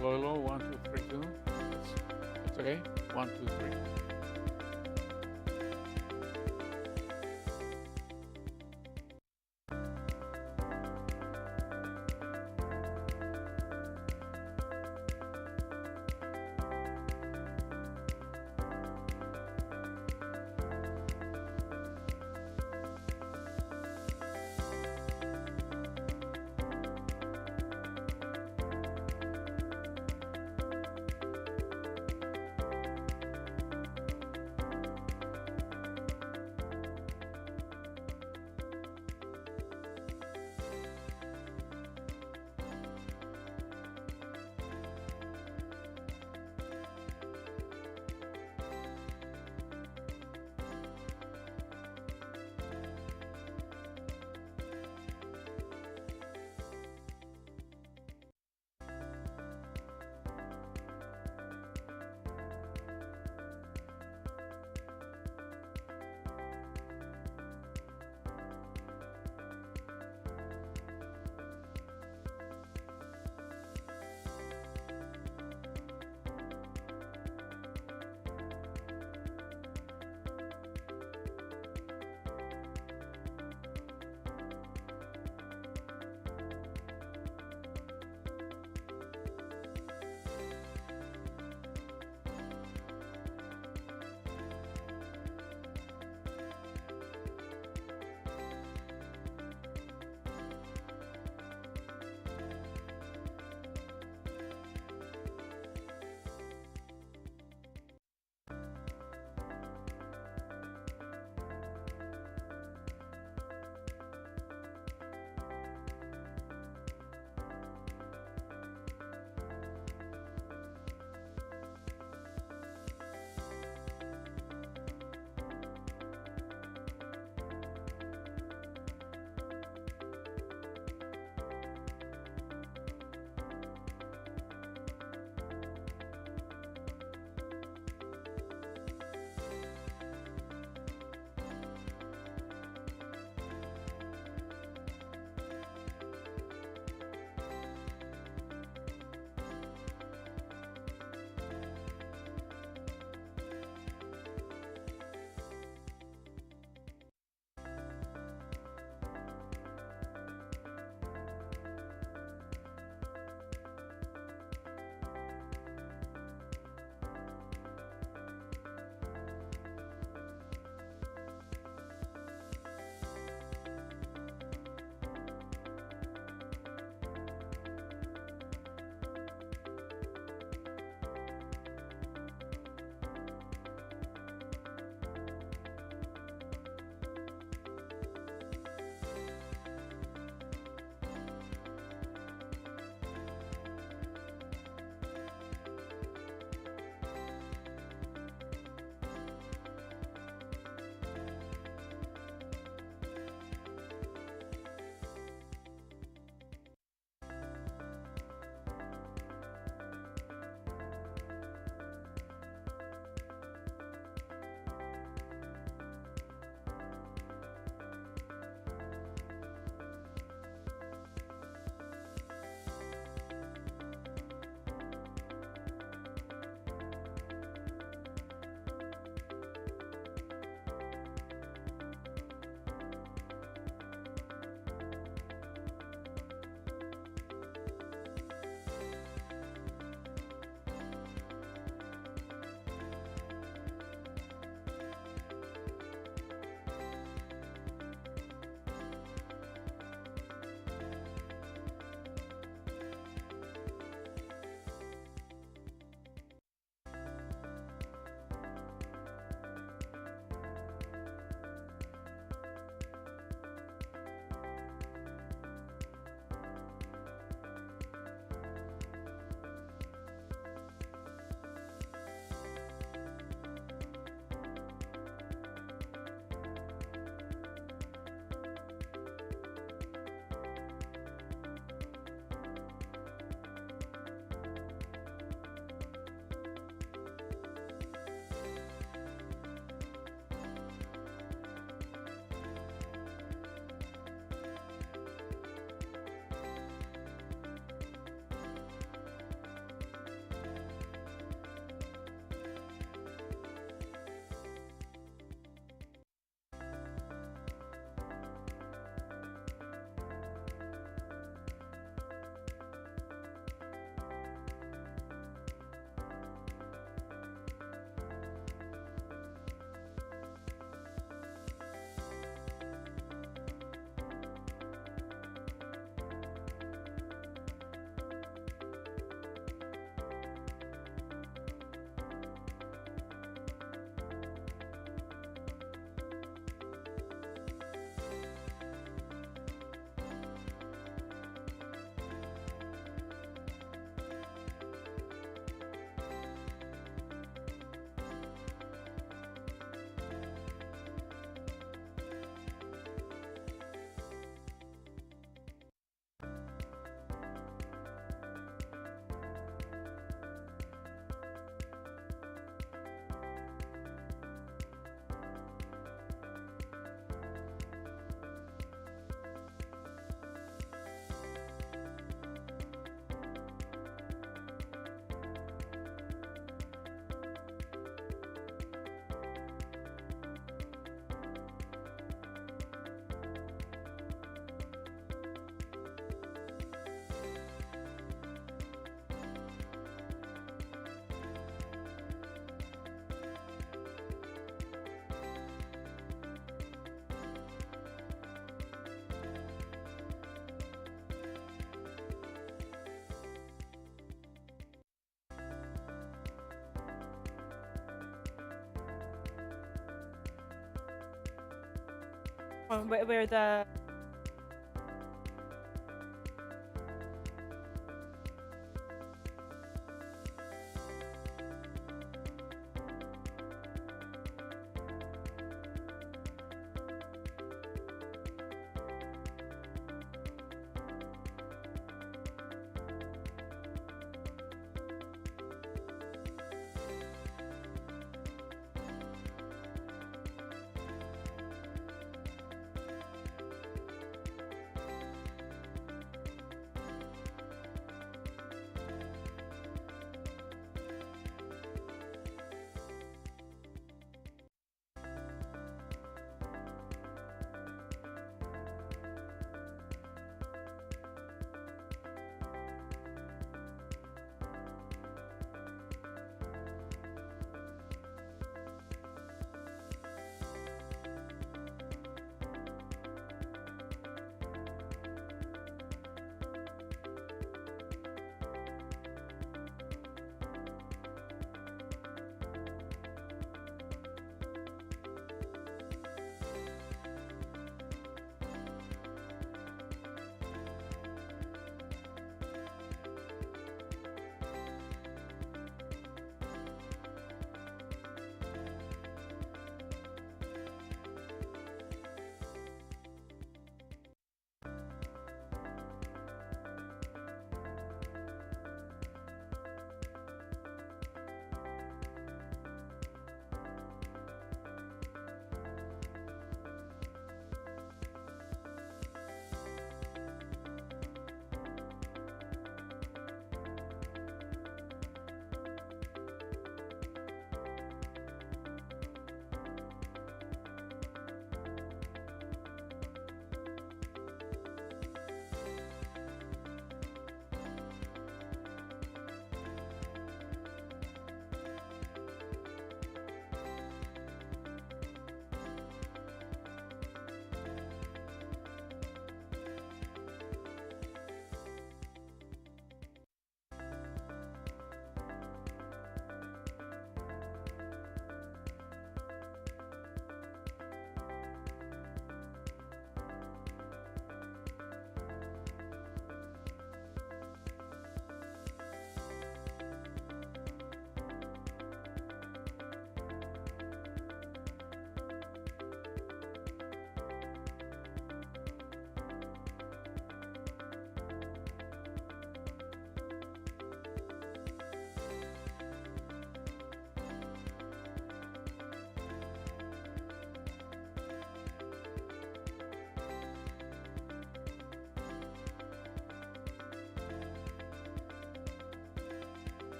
Hello, hello. 1, 2, 3, 2. It's okay. 1, 2, 3. where the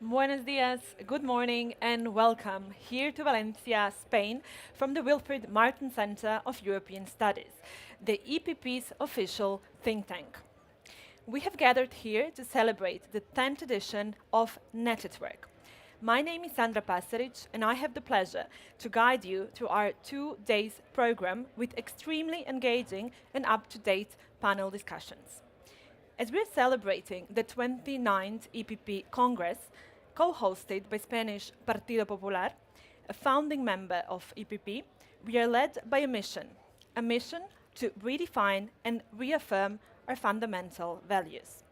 Buenos dias, good morning, and welcome here to Valencia, Spain, from the Wilfried Martin Center of European Studies, the EPP's official think tank. We have gathered here to celebrate the 10th edition of Net at Work. My name is Sandra Pasaric, and I have the pleasure to guide you through our 2 days program with extremely engaging and up-to-date panel discussions. As we're celebrating the 29th EPP Congress, co-hosted by Spanish Partido Popular, a founding member of EPP, we are led by a mission to redefine and reaffirm our fundamental values.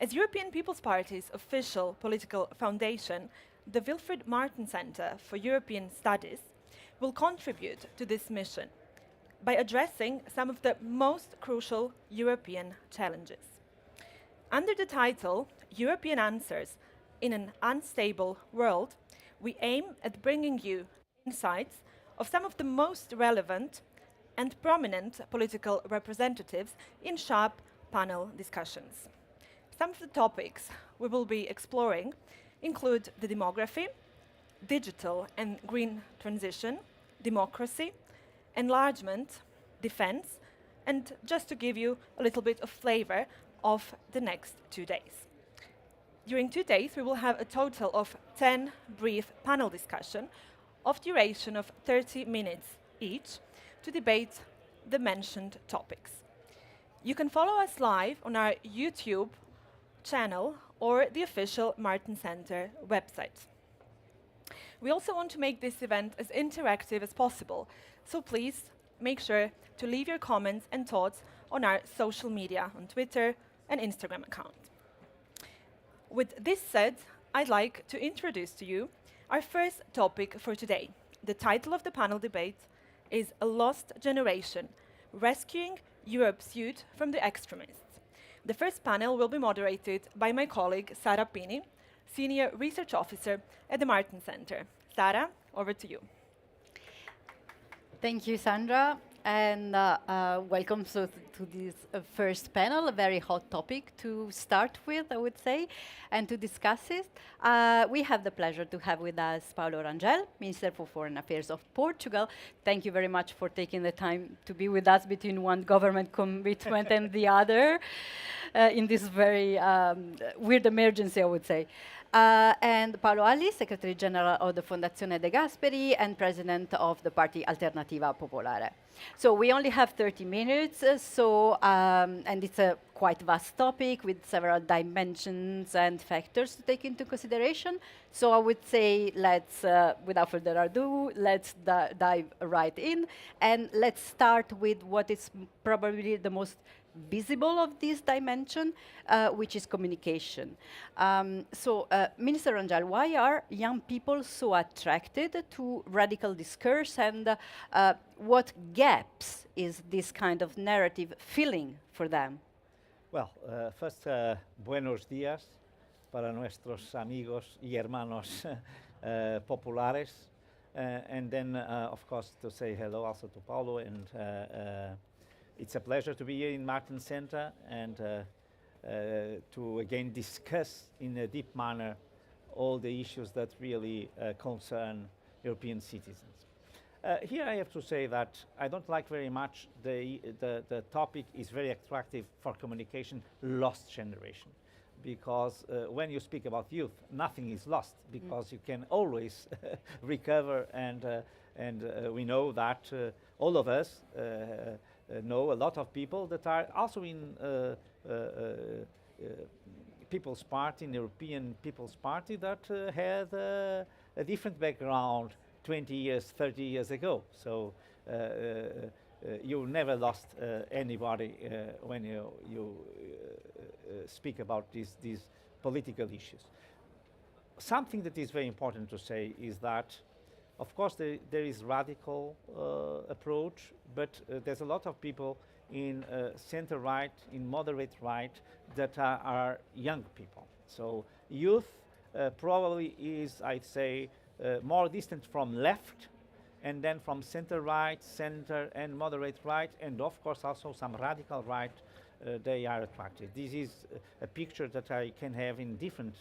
As European People's Party's official political foundation, the Wilfried Martin Center for European Studies will contribute to this mission by addressing some of the most crucial European challenges. Under the title European Answers in an Unstable World, we aim at bringing you insights of some of the most relevant and prominent political representatives in sharp panel discussions. Some of the topics we will be exploring include the demography, digital and green transition, democracy, enlargement, defense, and just to give you a little bit of flavor of the next 2 days. During 2 days, we will have a total of 10 brief panel discussion of duration of 30 minutes each to debate the mentioned topics. You can follow us live on our YouTube channel or the official Martin Center website. We also want to make this event as interactive as possible, so please make sure to leave your comments and thoughts on our social media on Twitter and Instagram account. With this said, I'd like to introduce to you our first topic for today. The title of the panel debate is A Lost Generation, Rescuing Europe's Youth from the Extremists. The first panel will be moderated by my colleague Sara Pini, Senior Research Officer at the Martin Center. Sara, over to you. Thank you, Sandra, and welcome to this first panel, a very hot topic to start with, I would say, and to discuss it. We have the pleasure to have with us Paulo Rangel, Minister for Foreign Affairs of Portugal. Thank you very much for taking the time to be with us between one government commitment and the other in this very weird emergency, I would say. And Paolo Ali, Secretary General of the Fondazione De Gasperi and President of the party Alternativa Popolare. So we only have 30 minutes, and it's a quite vast topic with several dimensions and factors to take into consideration. So I would say let's, without further ado, let's dive right in, and let's start with what is probably the most visible of this dimension, which is communication. Minister Rangel, why are young people so attracted to radical discourse, and what gaps is this kind of narrative filling for them? Well, first, buenos días para nuestros amigos y hermanos populares. And then, of course, to say hello also to Paulo, and it's a pleasure to be here in Martin Center and to again discuss in a deep manner all the issues that really concern European citizens. Here I have to say that I don't like very much the topic is very attractive for communication, lost generation. Because when you speak about youth, nothing is lost, because you can always recover, and we know that all of us know a lot of people that are also in People's Party, in European People's Party, that had a different background 20 years, 30 years ago. So you never lost anybody when you speak about these political issues. Something that is very important to say is that, of course, there is radical approach, but there's a lot of people in center-right, in moderate right, that are young people. So youth probably is, I'd say, more distant from left, and then from center-right, center, and moderate right, and of course also some radical right they are attracted. This is a picture that I can have in different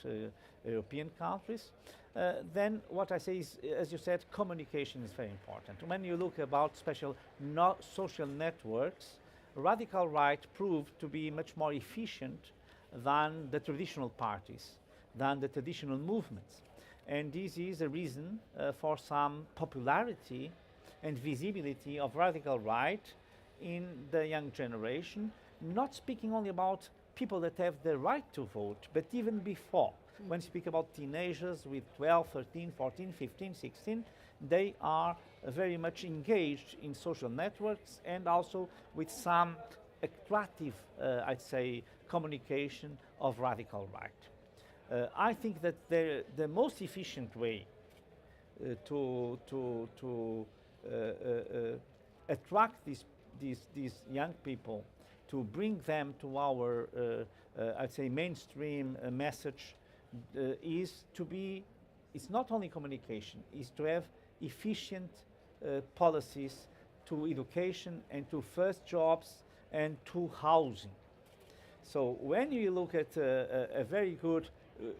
European countries. Then what I say is, as you said, communication is very important. When you look about special social networks, radical right proved to be much more efficient than the traditional parties, than the traditional movements. And this is a reason for some popularity and visibility of radical right in the young generation, not speaking only about people that have the right to vote, but even before. When you speak about teenagers with 12, 13, 14, 15, 16, they are very much engaged in social networks and also with some attractive, I'd say, communication of radical right. I think that the most efficient way to attract these young people, to bring them to our, I'd say, mainstream message, is to be, it's not only communication, is to have efficient policies to education and to first jobs and to housing. So when you look at a very good,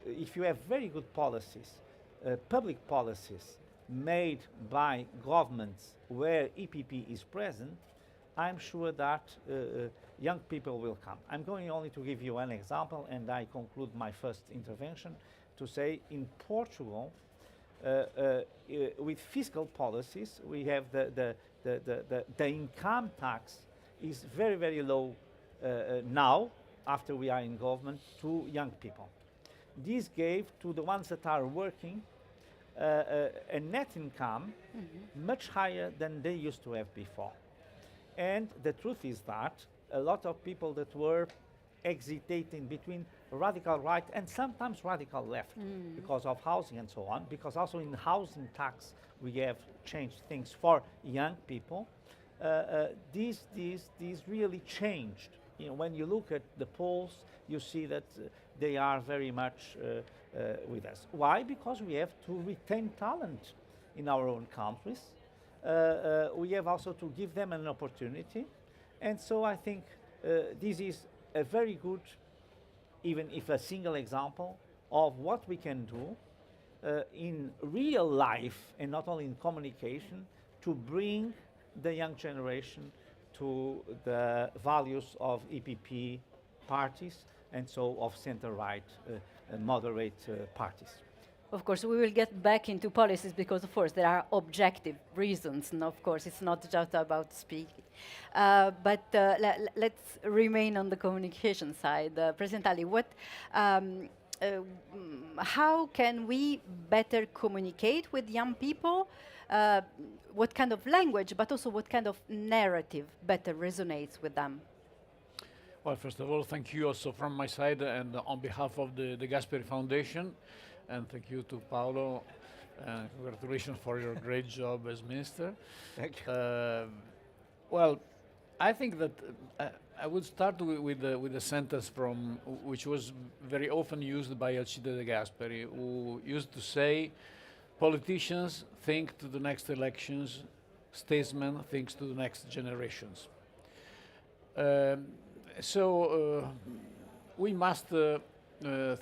if you have very good policies, public policies made by governments where EPP is present, I'm sure that young people will come. I'm going only to give you one example, and I conclude my first intervention to say in Portugal, with fiscal policies, we have the income tax is very, very low now, after we are in government, to young people. This gave to the ones that are working a net income much higher than they used to have before. And the truth is that a lot of people that were hesitating between radical right and sometimes radical left because of housing and so on, because also in housing tax we have changed things for young people. These really changed. You know, when you look at the polls, you see that they are very much with us. Why? Because we have to retain talent in our own countries. We have also to give them an opportunity. And so I think this is a very good, even if a single example, of what we can do in real life and not only in communication to bring the young generation to the values of EPP parties and so of center-right moderate parties. Of course, we will get back into policies because, of course, there are objective reasons, and of course, it's not just about speaking. But let's remain on the communication side. President Ali, how can we better communicate with young people? What kind of language, but also what kind of narrative better resonates with them? Well, first of all, thank you also from my side and on behalf of the Gasperi Foundation. And thank you to Paolo. Congratulations for your great job as minister. Thank you. Well, I think that I would start with a sentence from which was very often used by Alcide de Gasperi, who used to say, "Politicians think to the next elections, statesmen think to the next generations." So we must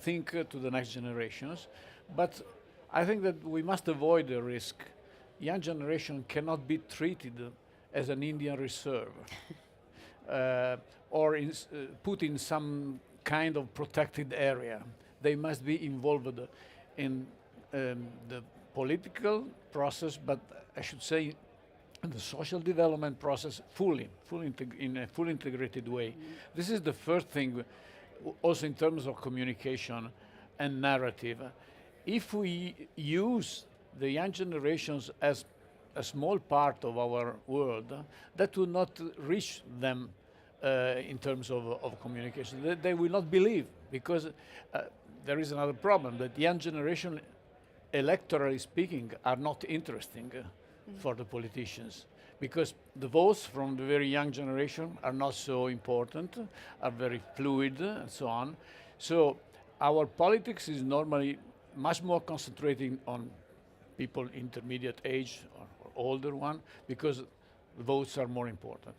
think to the next generations, but I think that we must avoid the risk. Young generation cannot be treated as an Indian reserve or put in some kind of protected area. They must be involved in the political process, but I should say the social development process in a fully integrated way. This is the first thing, also in terms of communication and narrative. If we use the young generations as a small part of our world, that will not reach them in terms of communication. They will not believe, because there is another problem, that young generation, electorally speaking, are not interesting for the politicians, because the votes from the very young generation are not so important, are very fluid and so on. So our politics is normally much more concentrating on people intermediate age or older one, because votes are more important.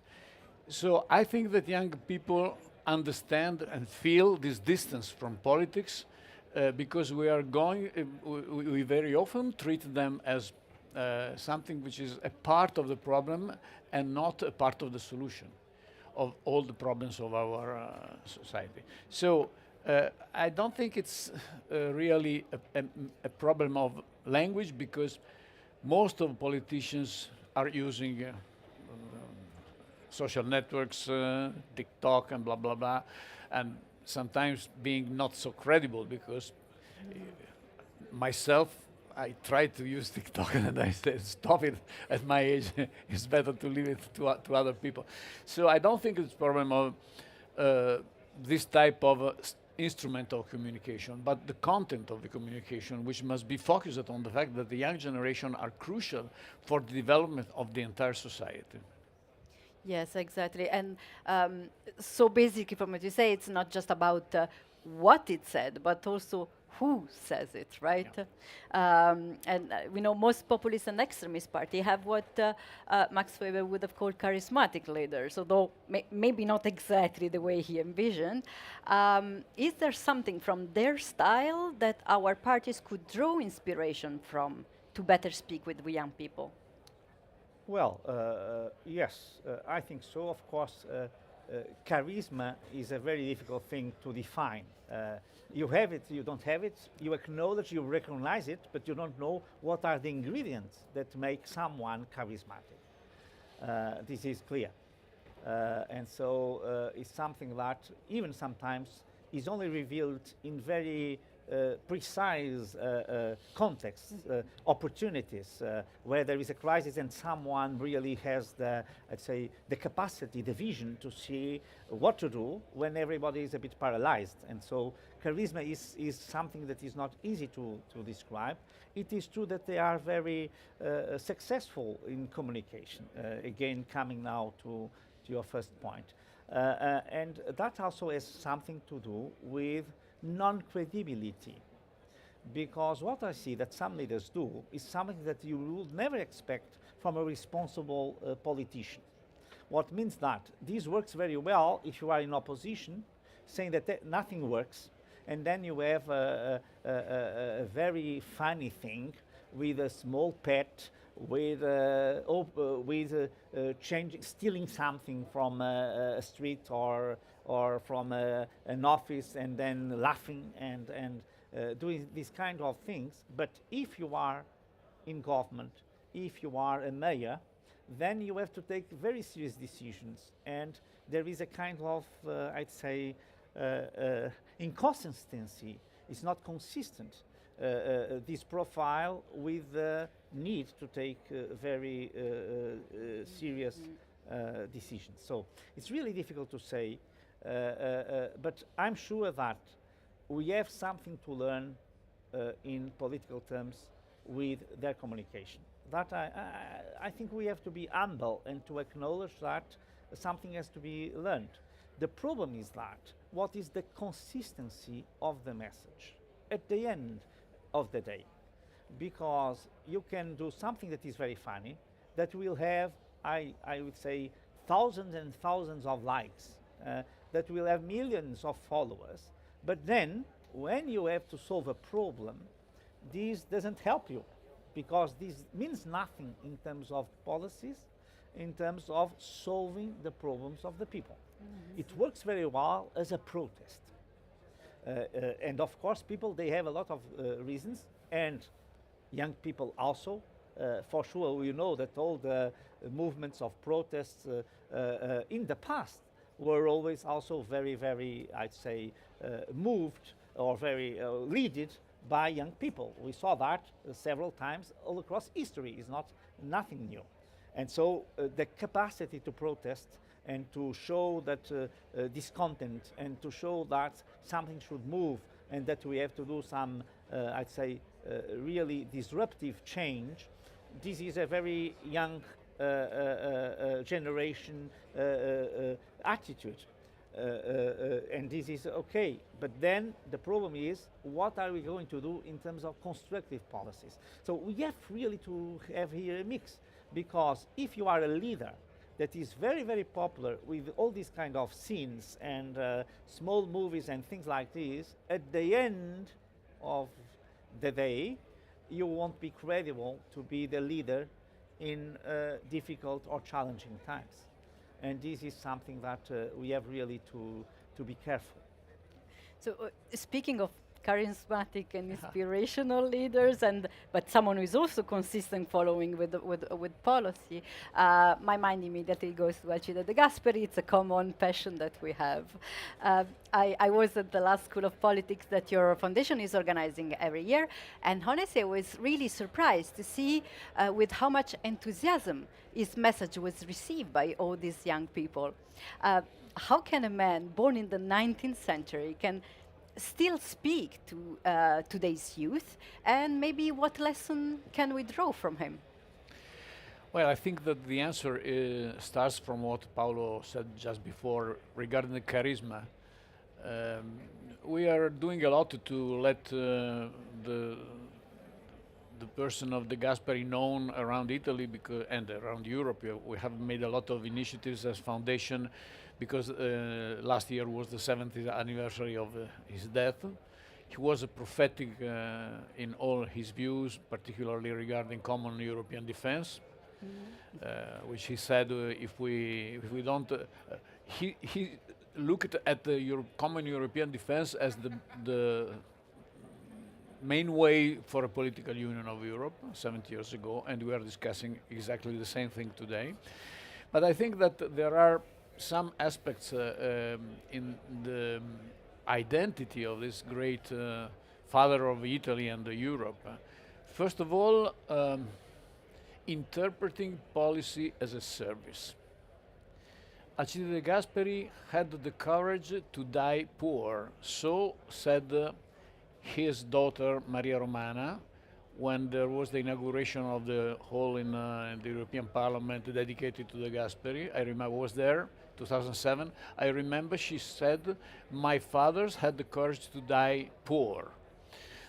So I think that young people understand and feel this distance from politics because we are going, we very often treat them as something which is a part of the problem and not a part of the solution of all the problems of our society. So I don't think it's really a problem of language because most of politicians are using social networks, TikTok and blah, blah, blah, and sometimes being not so credible because myself, I tried to use TikTok and I said, stop it at my age, it's better to leave it to other people. So I don't think it's a problem of this type of instrument of communication, but the content of the communication, which must be focused on the fact that the young generation are crucial for the development of the entire society. Yes, exactly. And so basically, from what you say, it's not just about what it said, but also who says it, right? And we know most populist and extremist party have what Max Weber would have called charismatic leaders, although maybe not exactly the way he envisioned. Is there something from their style that our parties could draw inspiration from to better speak with young people? Well, yes, I think so. Of course, charisma is a very difficult thing to define. You have it, you don't have it, you acknowledge, you recognize it, but you don't know what are the ingredients that make someone charismatic. This is clear. And so it's something that even sometimes is only revealed in very precise contexts, opportunities, where there is a crisis and someone really has the, let's say, the capacity, the vision to see what to do when everybody is a bit paralyzed. And so charisma is something that is not easy to describe. It is true that they are very successful in communication. Again, coming now to your first point. And that also has something to do with non-credibility, because what I see that some leaders do is something that you would never expect from a responsible politician. What means that this works very well if you are in opposition, saying that nothing works, and then you have a very funny thing with a small pet, with stealing something from a street or from an office, and then laughing and doing these kind of things. But if you are in government, if you are a mayor, then you have to take very serious decisions, and there is a kind of, I'd say, inconsistency. It's not consistent, this profile with the need to take very serious decisions. So it's really difficult to say, but I'm sure that we have something to learn in political terms with their communication. That I think we have to be humble and to acknowledge that something has to be learned. The problem is that what is the consistency of the message at the end of the day? Because you can do something that is very funny, that will have, I would say, thousands and thousands of likes, that will have millions of followers, but then when you have to solve a problem, this doesn't help you, because this means nothing in terms of policies, in terms of solving the problems of the people. Mm-hmm. It works very well as a protest. And of course, people, they have a lot of reasons, and young people also. For sure, we know that all the movements of protests in the past were always also very, very, I'd say, moved or very leaded by young people. We saw that several times all across history. It's not nothing new. And so the capacity to protest and to show that discontent and to show that something should move and that we have to do some, I'd say, really disruptive change, this is a very young generation attitude. And this is okay. But then the problem is, what are we going to do in terms of constructive policies? So we have really to have here a mix, because if you are a leader that is very, very popular with all these kind of scenes and small movies and things like this. At the end of the day, you won't be credible to be the leader in difficult or challenging times. And this is something that we have really to be careful. So, speaking of charismatic and inspirational leaders, but someone who is also consistent following with policy, my mind immediately goes to Alcide De Gasperi. It's a common passion that we have. I was at the last School of Politics that your foundation is organizing every year, and honestly, I was really surprised to see with how much enthusiasm his message was received by all these young people. How can a man born in the 19th century can still speak to today's youth, and maybe what lesson can we draw from him? Well, I think that the answer starts from what Paolo said just before regarding the charisma. We are doing a lot to let the person of De Gasperi known around Italy and around Europe. We have made a lot of initiatives as foundation because last year was the 70th anniversary of his death. He was a prophetic in all his views, particularly regarding common European defense, which he said if we don't, he looked at the common European defense as the main way for a political union of Europe 70 years ago, and we are discussing exactly the same thing today. But I think that there are some aspects in the identity of this great father of Italy and Europe. First of all, interpreting policy as a service. Alcide De Gasperi had the courage to die poor, so said his daughter Maria Romana when there was the inauguration of the hall in the European Parliament dedicated to De Gasperi. I remember I was there, 2007. I remember she said, "My fathers had the courage to die poor."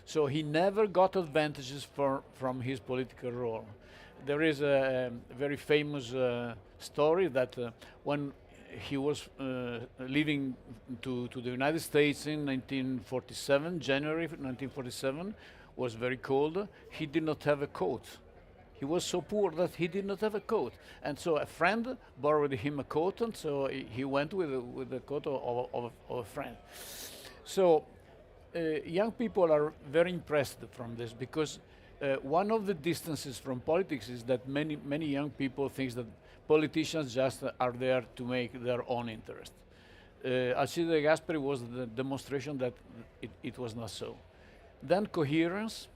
So he never got advantages from his political role. There is a very famous story that when he was leaving to the United States in 1947, January 1947, was very cold. He did not have a coat. He was so poor that he did not have a coat. And so a friend borrowed him a coat, and so he went with the coat of a friend. So young people are very impressed from this because one of the distances from politics is that many young people think that politicians just are there to make their own interest. Alcide De Gasperi was the demonstration that it was not so. Then coherence.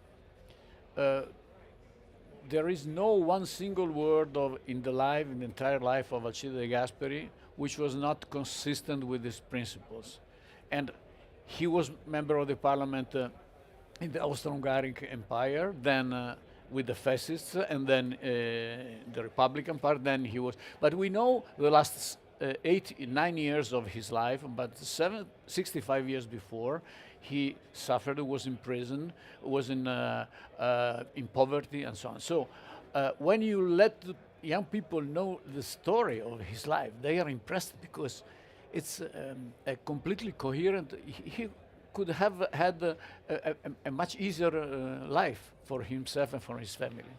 There is no one single word in the entire life of Alcide De Gasperi which was not consistent with his principles. And he was member of the parliament in the Austro-Hungarian Empire, then with the fascists, and then the Republican part, then he was. But we know the last 9 years of his life, but 65 years before, he suffered, was in prison, was in poverty, and so on. So when you let the young people know the story of his life, they are impressed because it's a completely coherent. He could have had a much easier life for himself and for his family.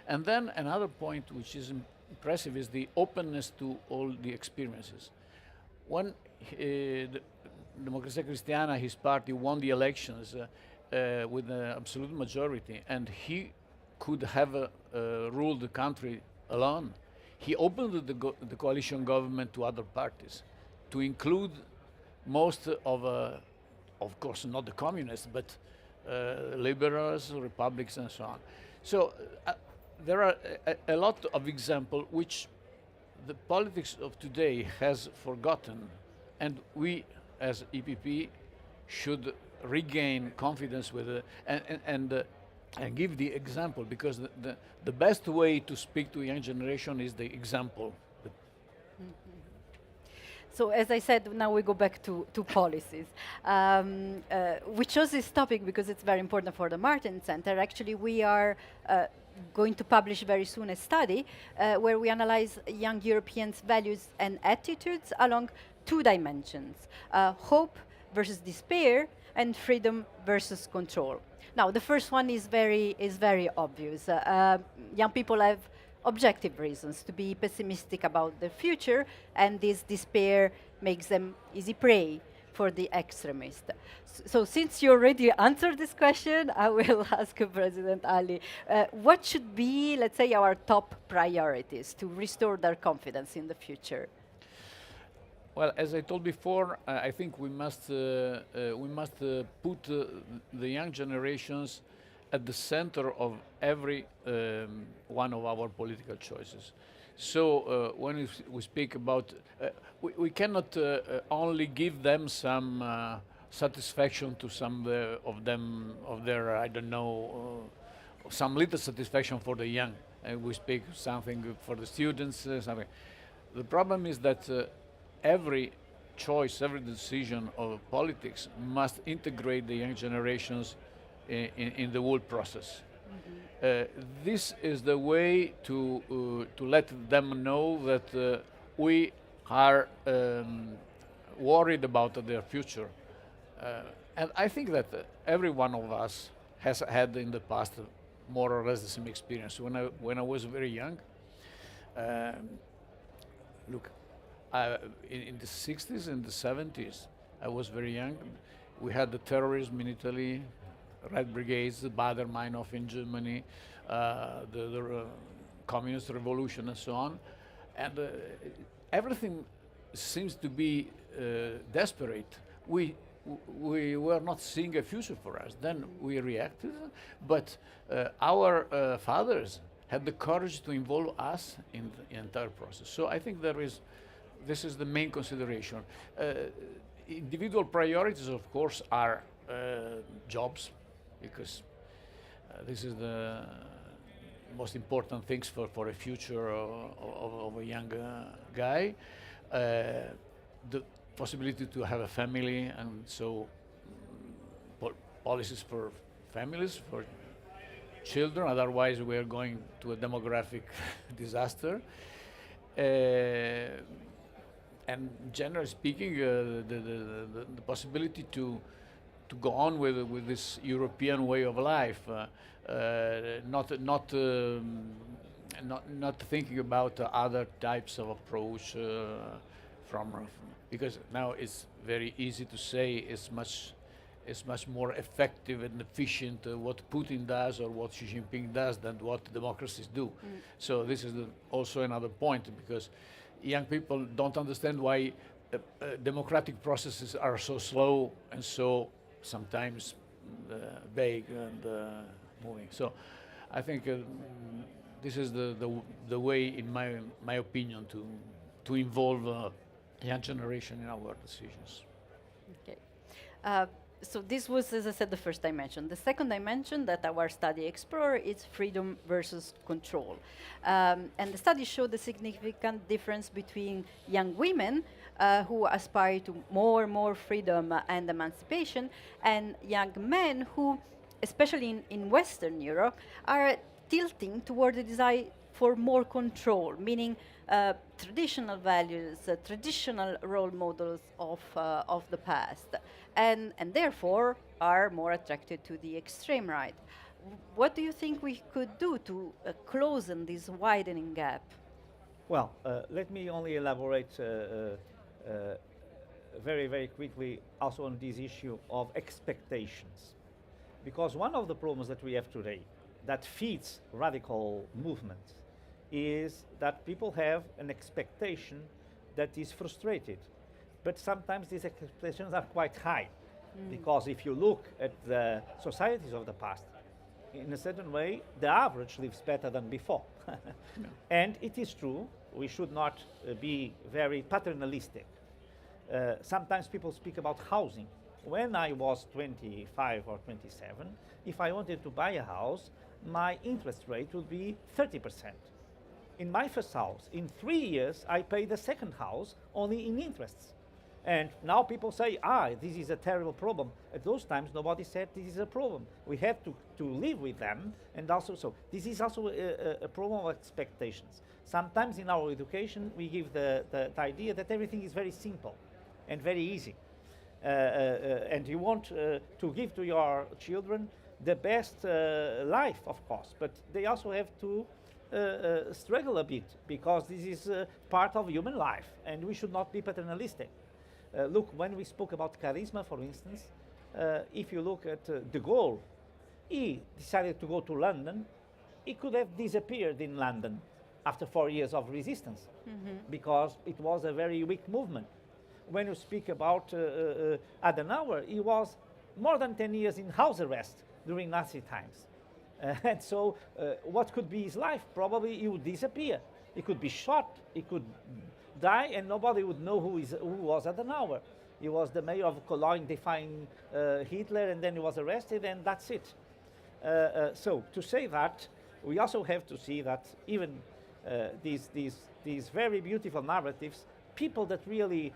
And then another point which is impressive is the openness to all the experiences. When the Democrazia Cristiana, his party, won the elections with an absolute majority, and he could have ruled the country alone, he opened the coalition government to other parties, to include most of course, not the communists, but liberals, republics, and so on. So there are a lot of examples which the politics of today has forgotten, and we, as EPP, should regain confidence with it and give the example, because the best way to speak to a young generation is the example. So as I said, now we go back to policies. We chose this topic because it's very important for the Martin Center. Actually, we are going to publish very soon a study where we analyze young Europeans' values and attitudes along two dimensions, hope versus despair and freedom versus control. Now, the first one is very obvious. Young people have objective reasons to be pessimistic about the future, and this despair makes them easy prey for the extremist. So since you already answered this question, I will ask President Ali, what should be, let's say, our top priorities to restore their confidence in the future? Well, as I told before, I think we must put the young generations at the center of every one of our political choices. So when we speak about, we cannot only give them some satisfaction to some of them, of their, I don't know, some little satisfaction for the young. We speak something for the students, something. The problem is that every choice, every decision of politics must integrate the young generations in the whole process. This is the way to let them know that we are worried about their future. And I think that every one of us has had in the past more or less the same experience. When I was very young, look, in the 60s and the 70s, I was very young. We had the terrorism in Italy, Red Brigades, the Baader-Meinhof in Germany, the communist revolution and so on. And everything seems to be desperate. We were not seeing a future for us. Then we reacted, but our fathers had the courage to involve us in the entire process. So I think this is the main consideration. Individual priorities, of course, are jobs, because this is the most important things for a future of a young guy. The possibility to have a family, and so policies for families, for children, otherwise we are going to a demographic disaster. And generally speaking, the possibility to go on with this European way of life, not thinking about other types of approach because now it's very easy to say it's much more effective and efficient what Putin does or what Xi Jinping does than what democracies do. So this is also another point, because young people don't understand why democratic processes are so slow and so sometimes vague and moving. So I think this is the way, in my opinion, to involve young generation in our decisions. Okay. So this was, as I said, the first dimension. The second dimension that our study explored is freedom versus control. And the study showed the significant difference between young women who aspire to more freedom and emancipation, and young men who, especially in Western Europe, are tilting toward the desire for more control, meaning traditional values, traditional role models of the past, and therefore are more attracted to the extreme right. What do you think we could do to close this widening gap? Well, let me only elaborate very quickly also on this issue of expectations. Because one of the problems that we have today that feeds radical movements is that people have an expectation that is frustrated. But sometimes these expectations are quite high. Because if you look at the societies of the past, in a certain way, the average lives better than before. And it is true, we should not be very paternalistic. Sometimes people speak about housing. When I was 25 or 27, if I wanted to buy a house, my interest rate would be 30%. In my first house, in 3 years, I paid the second house only in interests. And now people say, this is a terrible problem. At those times, nobody said this is a problem. We have to live with them. And also, so this is also a problem of expectations. Sometimes in our education, we give the idea that everything is very simple and very easy. And you want to give to your children the best life, of course, but they also have to struggle a bit, because this is part of human life, and we should not be paternalistic. Look, when we spoke about charisma, for instance, if you look at de Gaulle, he decided to go to London. He could have disappeared in London after 4 years of resistance, because it was a very weak movement. When you speak about Adenauer, he was more than 10 years in house arrest during Nazi times. And so what could be his life? Probably he would disappear. He could be shot, he could die, and nobody would know who was Adenauer. He was the mayor of Cologne defying Hitler, and then he was arrested, and that's it. So to say that, we also have to see that even these very beautiful narratives, people that really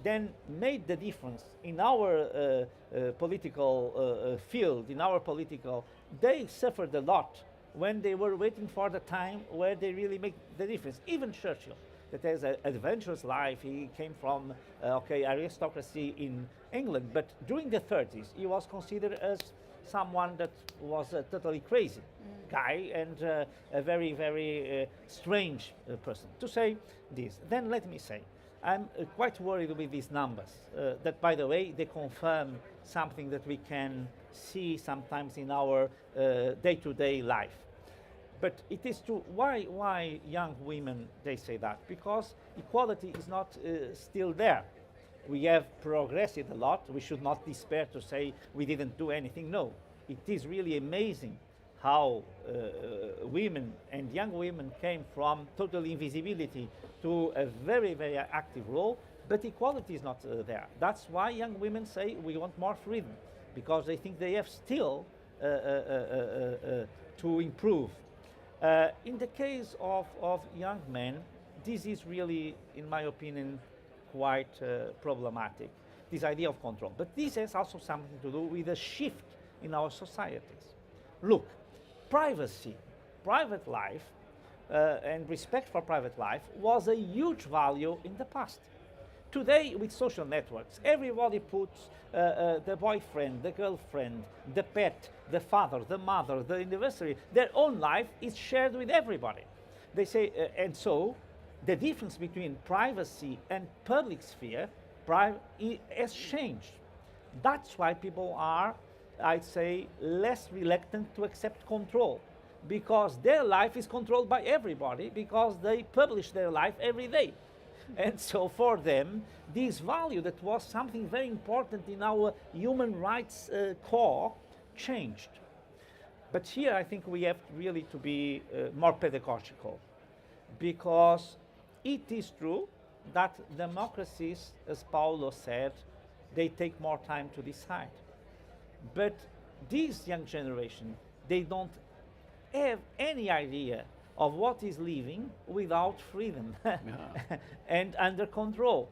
then made the difference in our political field, in our political, they suffered a lot when they were waiting for the time where they really make the difference. Even Churchill, that has an adventurous life, he came from aristocracy in England, but during the 30s he was considered as someone that was a totally crazy guy and a very, very strange person. To say this, then let me say, I'm quite worried with these numbers, that, by the way, they confirm something that we can see sometimes in our day-to-day life. But it is true. Why young women, they say that? Because equality is not still there. We have progressed a lot. We should not despair to say we didn't do anything. No, it is really amazing how women and young women came from total invisibility to a very, very active role, but equality is not there. That's why young women say we want more freedom, because they think they have still to improve. In the case of young men, this is really, in my opinion, quite problematic, this idea of control. But this has also something to do with a shift in our societies. Look, privacy, private life, and respect for private life was a huge value in the past. Today, with social networks, everybody puts the boyfriend, the girlfriend, the pet, the father, the mother, the anniversary, their own life is shared with everybody. They say, and so the difference between privacy and public sphere has changed. That's why people are, I'd say, less reluctant to accept control, because their life is controlled by everybody, because they publish their life every day. And so for them, this value that was something very important in our human rights core changed. But here I think we have really to be more pedagogical, because it is true that democracies, as Paulo said, they take more time to decide. But this young generation, they don't have any idea of what is living without freedom and under control.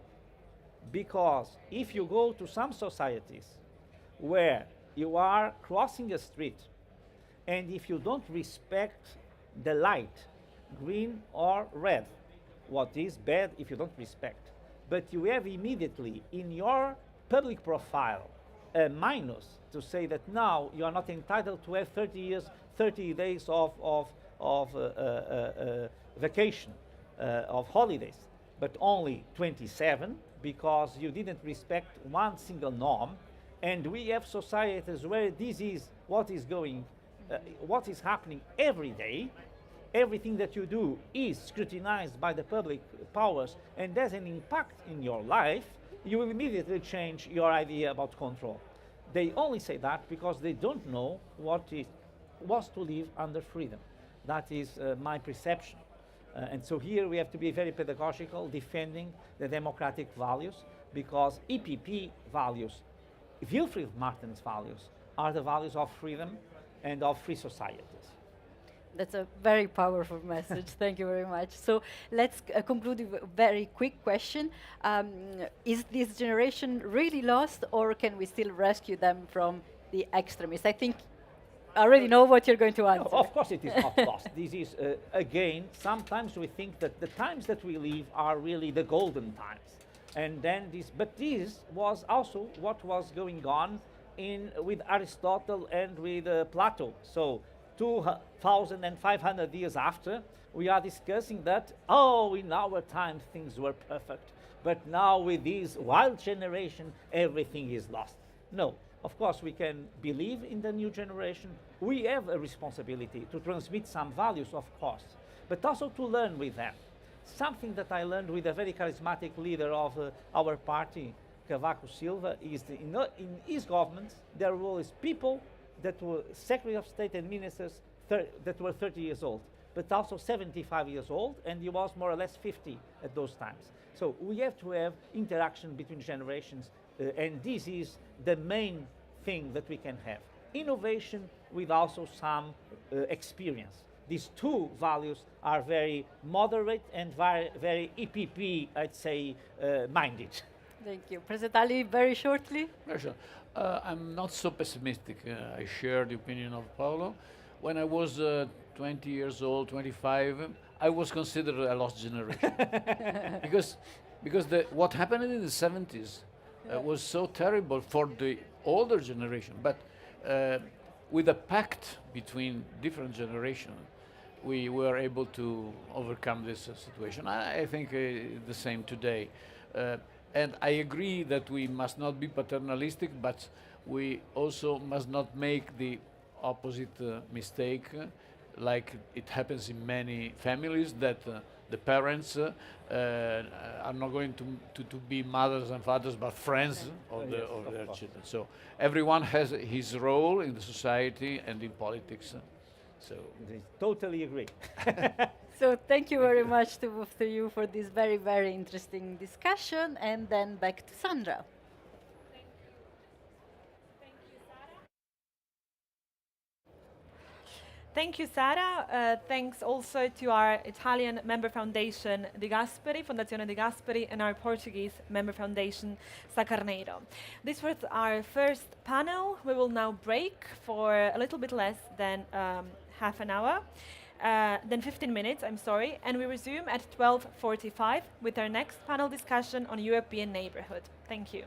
Because if you go to some societies where you are crossing a street, and if you don't respect the light, green or red, what is bad if you don't respect, but you have immediately in your public profile a minus to say that now you are not entitled to have 30 days of vacation, of holidays, but only 27 because you didn't respect one single norm. And we have societies where this is what is going, what is happening every day. Everything that you do is scrutinized by the public powers and has an impact in your life. You will immediately change your idea about control. They only say that because they don't know what it was to live under freedom. That is my perception. And so here we have to be very pedagogical, defending the democratic values, because EPP values, Wilfried Martens' values, are the values of freedom and of free societies. That's a very powerful message. Thank you very much. So let's conclude with a very quick question. Is this generation really lost, or can we still rescue them from the extremists? I think I already know what you're going to No, answer. of course it is not lost. This is, again, sometimes we think that the times that we live are really the golden times. And then this was also what was going on with Aristotle and with Plato. So 2,500 years after, we are discussing that, oh, in our time things were perfect, but now with this wild generation, everything is lost. No, of course we can believe in the new generation. We have a responsibility to transmit some values, of course, but also to learn with them. Something that I learned with a very charismatic leader of our party, Cavaco Silva, is in his government, there were always people that were Secretary of State and ministers that were 30 years old, but also 75 years old, and he was more or less 50 at those times. So we have to have interaction between generations, and this is the main thing that we can have. Innovation with also some experience. These two values are very moderate and very EPP, I'd say, minded. Thank you. President Ali, very shortly. Very sure. I'm not so pessimistic. I share the opinion of Paolo. When I was 20 years old, 25, I was considered a lost generation. because what happened in the 70s was so terrible for the older generation. But with a pact between different generations, we were able to overcome this situation. I think the same today. And I agree that we must not be paternalistic, but we also must not make the opposite mistake, like it happens in many families, that the parents are not going to be mothers and fathers, but friends of their children. So everyone has his role in the society and in politics. So Totally agree. So thank you very much to both of you for this very, very interesting discussion. And then back to Sandra. Thank you, Sara. Thanks also to our Italian member foundation, De Gasperi, Fondazione De Gasperi, and our Portuguese member foundation, Sacarneiro. This was our first panel. We will now break for a little bit less than half an hour, then 15 minutes, I'm sorry, and we resume at 12:45 with our next panel discussion on European neighborhood. Thank you.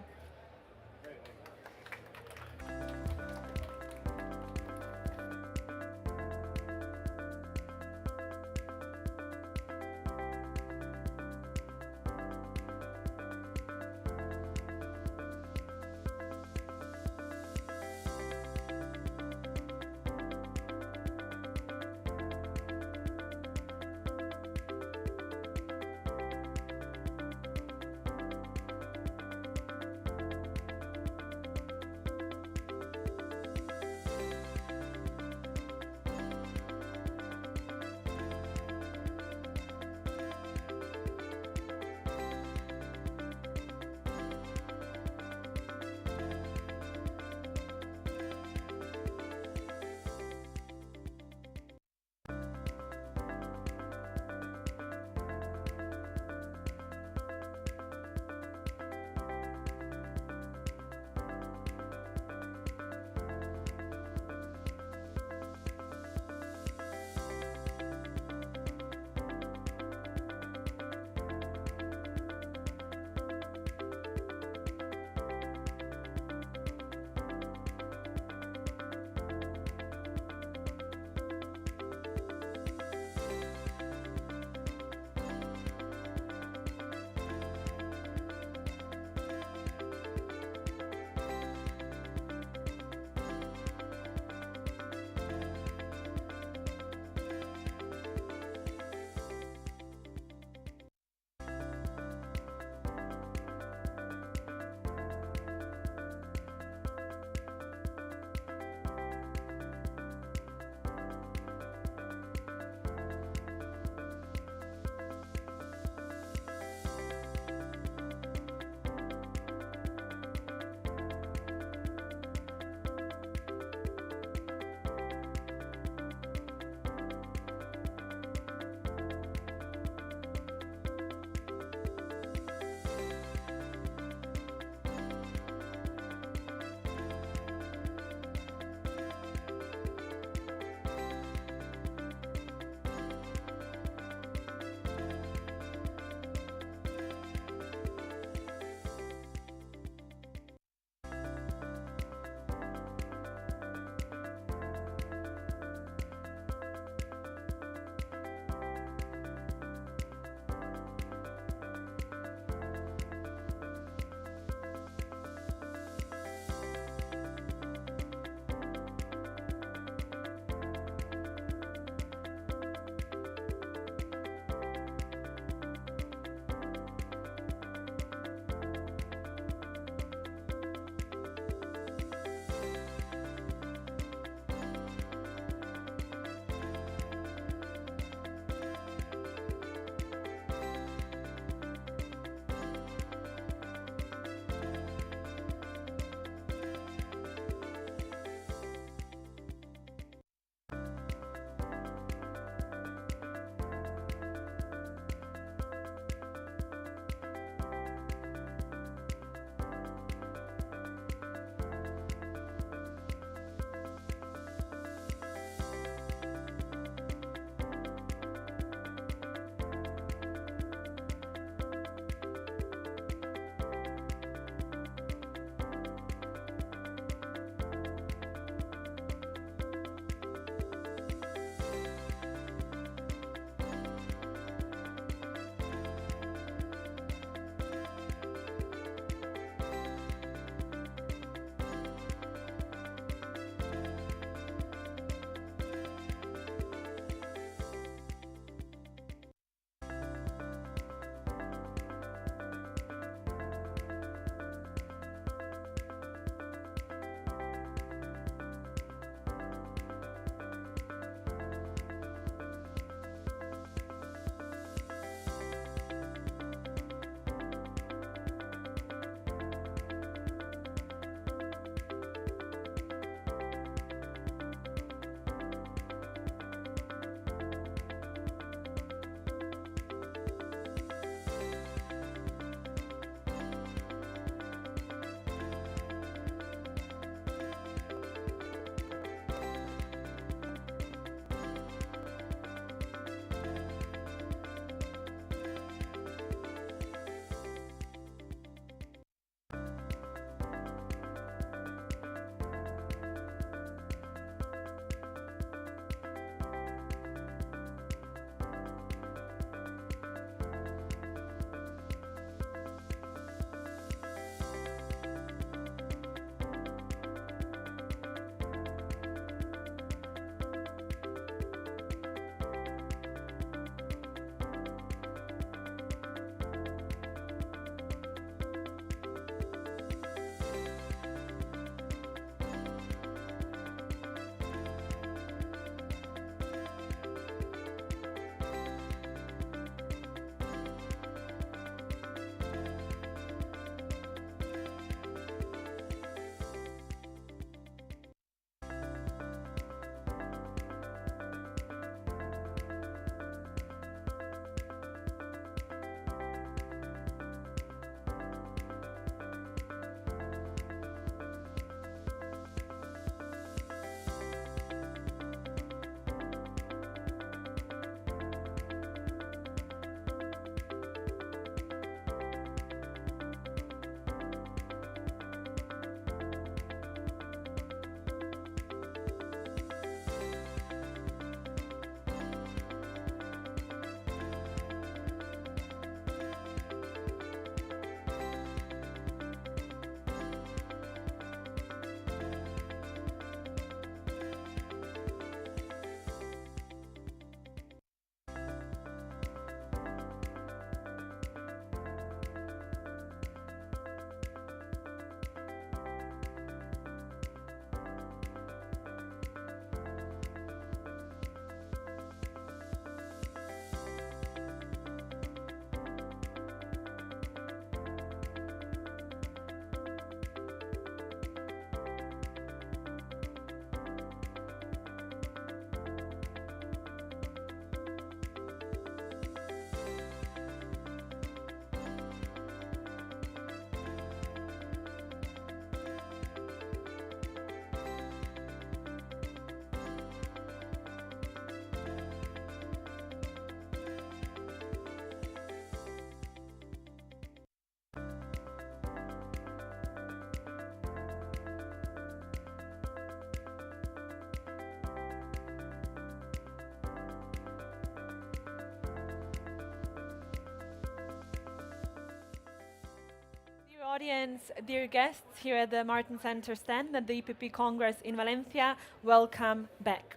audience, dear guests here at the Martin Center stand at the EPP Congress in Valencia, welcome back.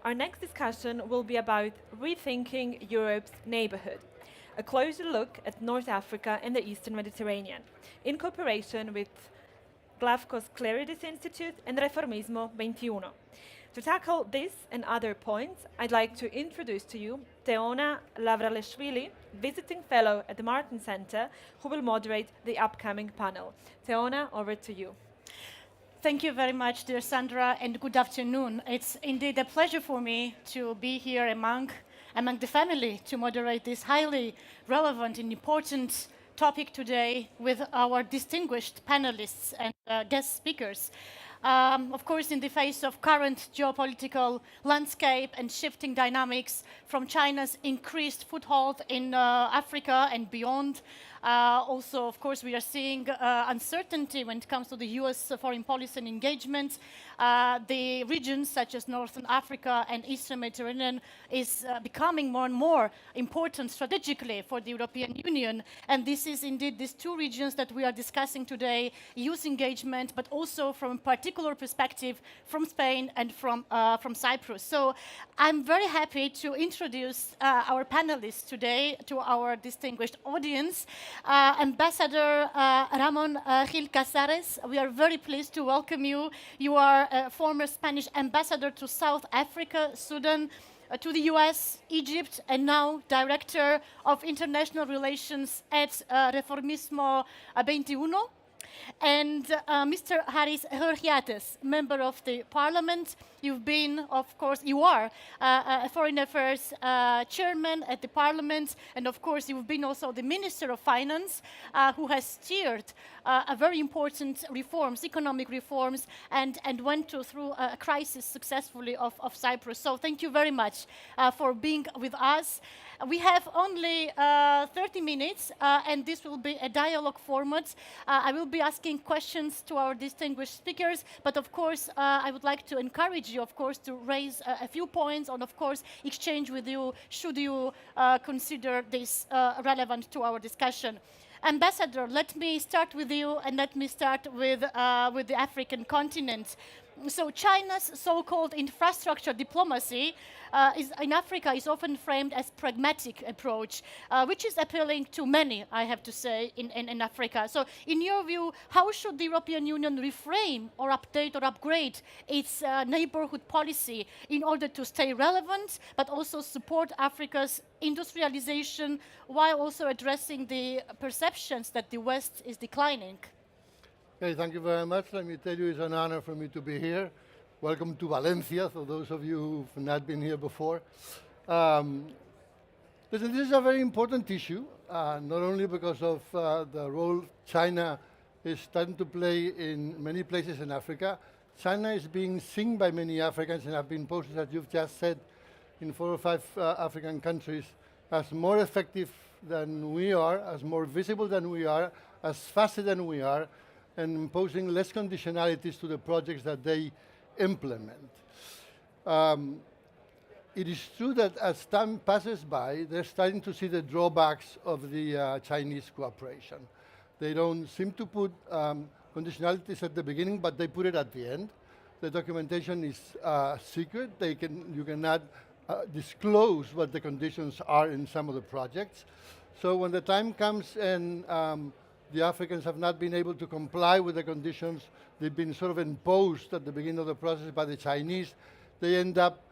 Our next discussion will be about rethinking Europe's neighborhood, a closer look at North Africa and the Eastern Mediterranean, in cooperation with Glavko's Clarides Institute and Reformismo 21. To tackle this and other points, I'd like to introduce to you Teona Lavraleshvili, visiting fellow at the Martin Center, who will moderate the upcoming panel. Teona, over to you. Thank you very much, dear Sandra, and good afternoon. It's indeed a pleasure for me to be here among the family to moderate this highly relevant and important topic today with our distinguished panelists and guest speakers. Of course, in the face of current geopolitical landscape and shifting dynamics from China's increased foothold in Africa and beyond, also, of course, we are seeing uncertainty when it comes to the US foreign policy and engagement. The regions such as Northern Africa and Eastern Mediterranean is becoming more and more important strategically for the European Union. And this is indeed these two regions that we are discussing today, youth engagement, but also from a particular perspective from Spain and from Cyprus. So I'm very happy to introduce our panelists today to our distinguished audience. Ambassador Ramon Gil Casares, we are very pleased to welcome you. You are a former Spanish ambassador to South Africa, Sudan, to the US, Egypt, and now Director of International Relations at Reformismo 21. And Mr. Haris Georgiates, Member of the Parliament. You've been, of course, you are a Foreign Affairs Chairman at the Parliament, and of course you've been also the Minister of Finance, who has steered a very important reforms, economic reforms, and went through a crisis successfully of Cyprus. So thank you very much for being with us. We have only 30 minutes, and this will be a dialogue format. I will be asking questions to our distinguished speakers, but of course, I would like to encourage you, of course, to raise a few points and, of course, exchange with you should you consider this relevant to our discussion. Ambassador, let me start with you, and let me start with the African continent. So China's so-called infrastructure diplomacy in Africa is often framed as pragmatic approach, which is appealing to many, I have to say, in Africa. So in your view, how should the European Union reframe or update or upgrade its neighborhood policy in order to stay relevant, but also support Africa's industrialization while also addressing the perceptions that the West is declining? Okay, thank you very much. Let me tell you, it's an honor for me to be here. Welcome to Valencia, for those of you who've not been here before. Listen, this is a very important issue, not only because of the role China is starting to play in many places in Africa. China is being seen by many Africans, and have been posted, as you've just said, in 4 or 5 African countries, as more effective than we are, as more visible than we are, as faster than we are, and imposing less conditionalities to the projects that they implement. It is true that as time passes by, they're starting to see the drawbacks of the Chinese cooperation. They don't seem to put conditionalities at the beginning, but they put it at the end. The documentation is secret. You cannot disclose what the conditions are in some of the projects. So when the time comes and the Africans have not been able to comply with the conditions, they've been sort of imposed at the beginning of the process by the Chinese, they end up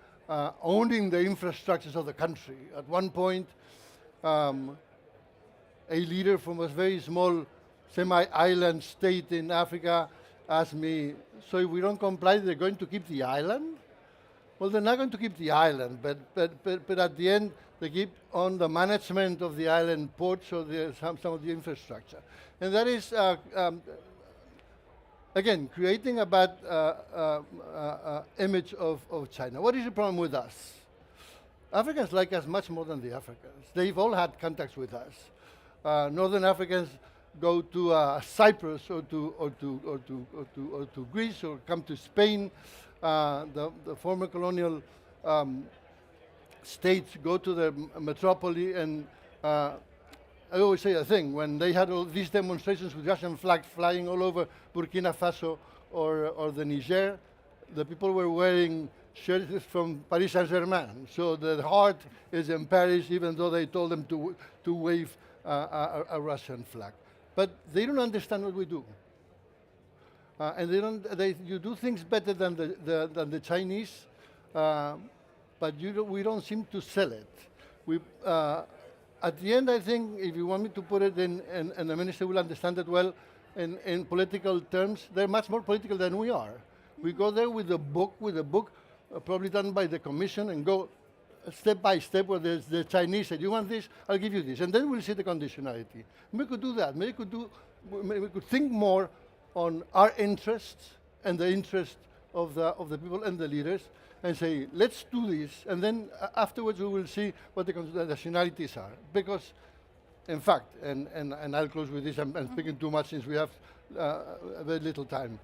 owning the infrastructures of the country. At one point, a leader from a very small semi-island state in Africa asked me, so if we don't comply, they're going to keep the island? Well, they're not going to keep the island, but at the end, they keep on the management of the island ports or some of the infrastructure. And that is, again, creating a bad image of China. What is the problem with us? Africans like us much more than the Africans. They've all had contacts with us. Northern Africans go to Cyprus or to Greece or come to Spain. The former colonial states go to the metropole and I always say a thing, when they had all these demonstrations with Russian flags flying all over Burkina Faso or the Niger, the people were wearing shirts from Paris Saint-Germain. So the heart is in Paris, even though they told them to wave a Russian flag. But they don't understand what we do. And you do things better than the Chinese, but we don't seem to sell it. At the end, I think, if you want me to put it in, and the minister will understand it well, in political terms, they're much more political than we are. We go there with a book, probably done by the commission, and go step by step where the Chinese say, you want this, I'll give you this. And then we'll see the conditionality. We could do that. We could think more on our interests and the interest of the people and the leaders, and say, let's do this, and then afterwards we will see what the conditionalities are. Because, in fact, and I'll close with this, I'm speaking too much since we have very little time.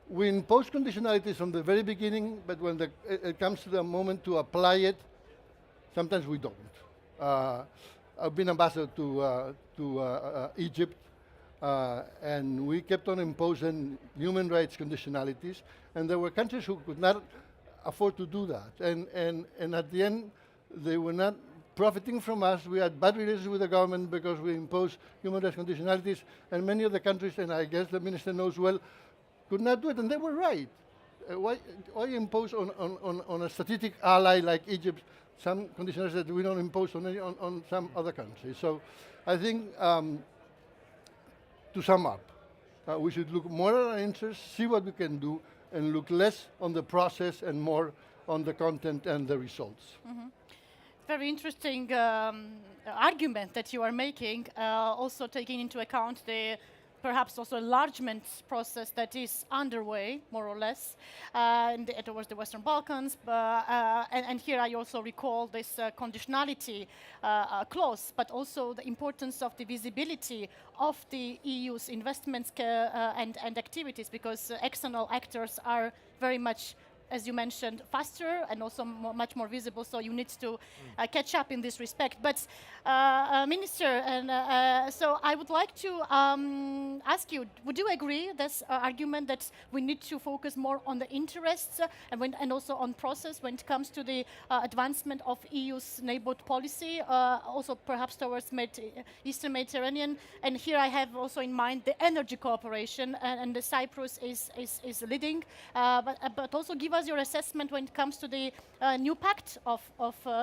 We impose conditionalities from the very beginning, but when it comes to the moment to apply it, sometimes we don't. I've been ambassador to Egypt, and we kept on imposing human rights conditionalities, and there were countries who could not afford to do that. And at the end, they were not profiting from us. We had bad relations with the government because we imposed human rights conditionalities, and many of the countries, and I guess the minister knows well, could not do it, and they were right. Why impose on a strategic ally like Egypt some conditionalities that we don't impose on some other countries? So I think, to sum up, we should look more at our interests, see what we can do, and look less on the process and more on the content and the results. Mm-hmm. Very interesting argument that you are making, also taking into account the perhaps also enlargement process that is underway, more or less, towards the Western Balkans. And here I also recall this conditionality clause, but also the importance of the visibility of the EU's investments and activities, because external actors are very much, as you mentioned, faster and also much more visible, so you need to catch up in this respect. But Minister, and so I would like to ask you, would you agree this argument that we need to focus more on the interests and also on process when it comes to the advancement of EU's neighborhood policy, also perhaps towards Eastern Mediterranean? And here I have also in mind the energy cooperation, and the Cyprus is leading, but also give us your assessment when it comes to the new pact of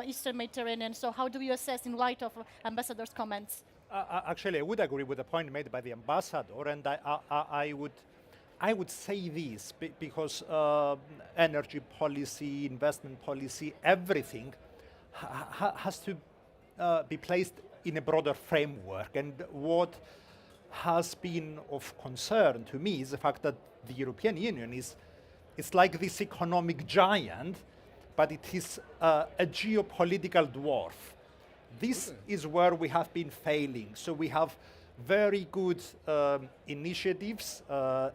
Eastern Mediterranean. So how do you assess in light of Ambassador's comments? Actually, I would agree with the point made by the ambassador, and I would say this because energy policy, investment policy, everything has to be placed in a broader framework. And what has been of concern to me is the fact that the European Union it's like this economic giant, but it is a geopolitical dwarf. This is where we have been failing. So we have very good initiatives,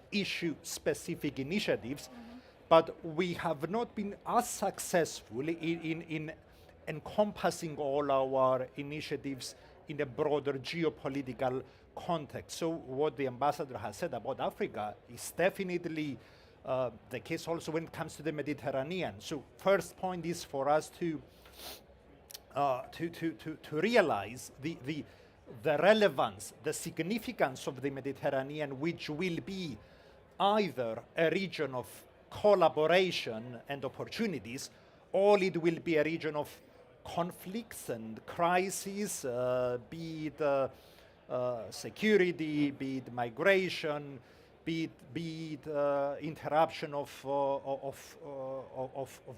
issue-specific initiatives, but we have not been as successful in encompassing all our initiatives in a broader geopolitical context. So what the ambassador has said about Africa is definitely the case also when it comes to the Mediterranean. So first point is for us to realize the relevance, the significance of the Mediterranean, which will be either a region of collaboration and opportunities, or it will be a region of conflicts and crises, be it security, be it migration, be it interruption of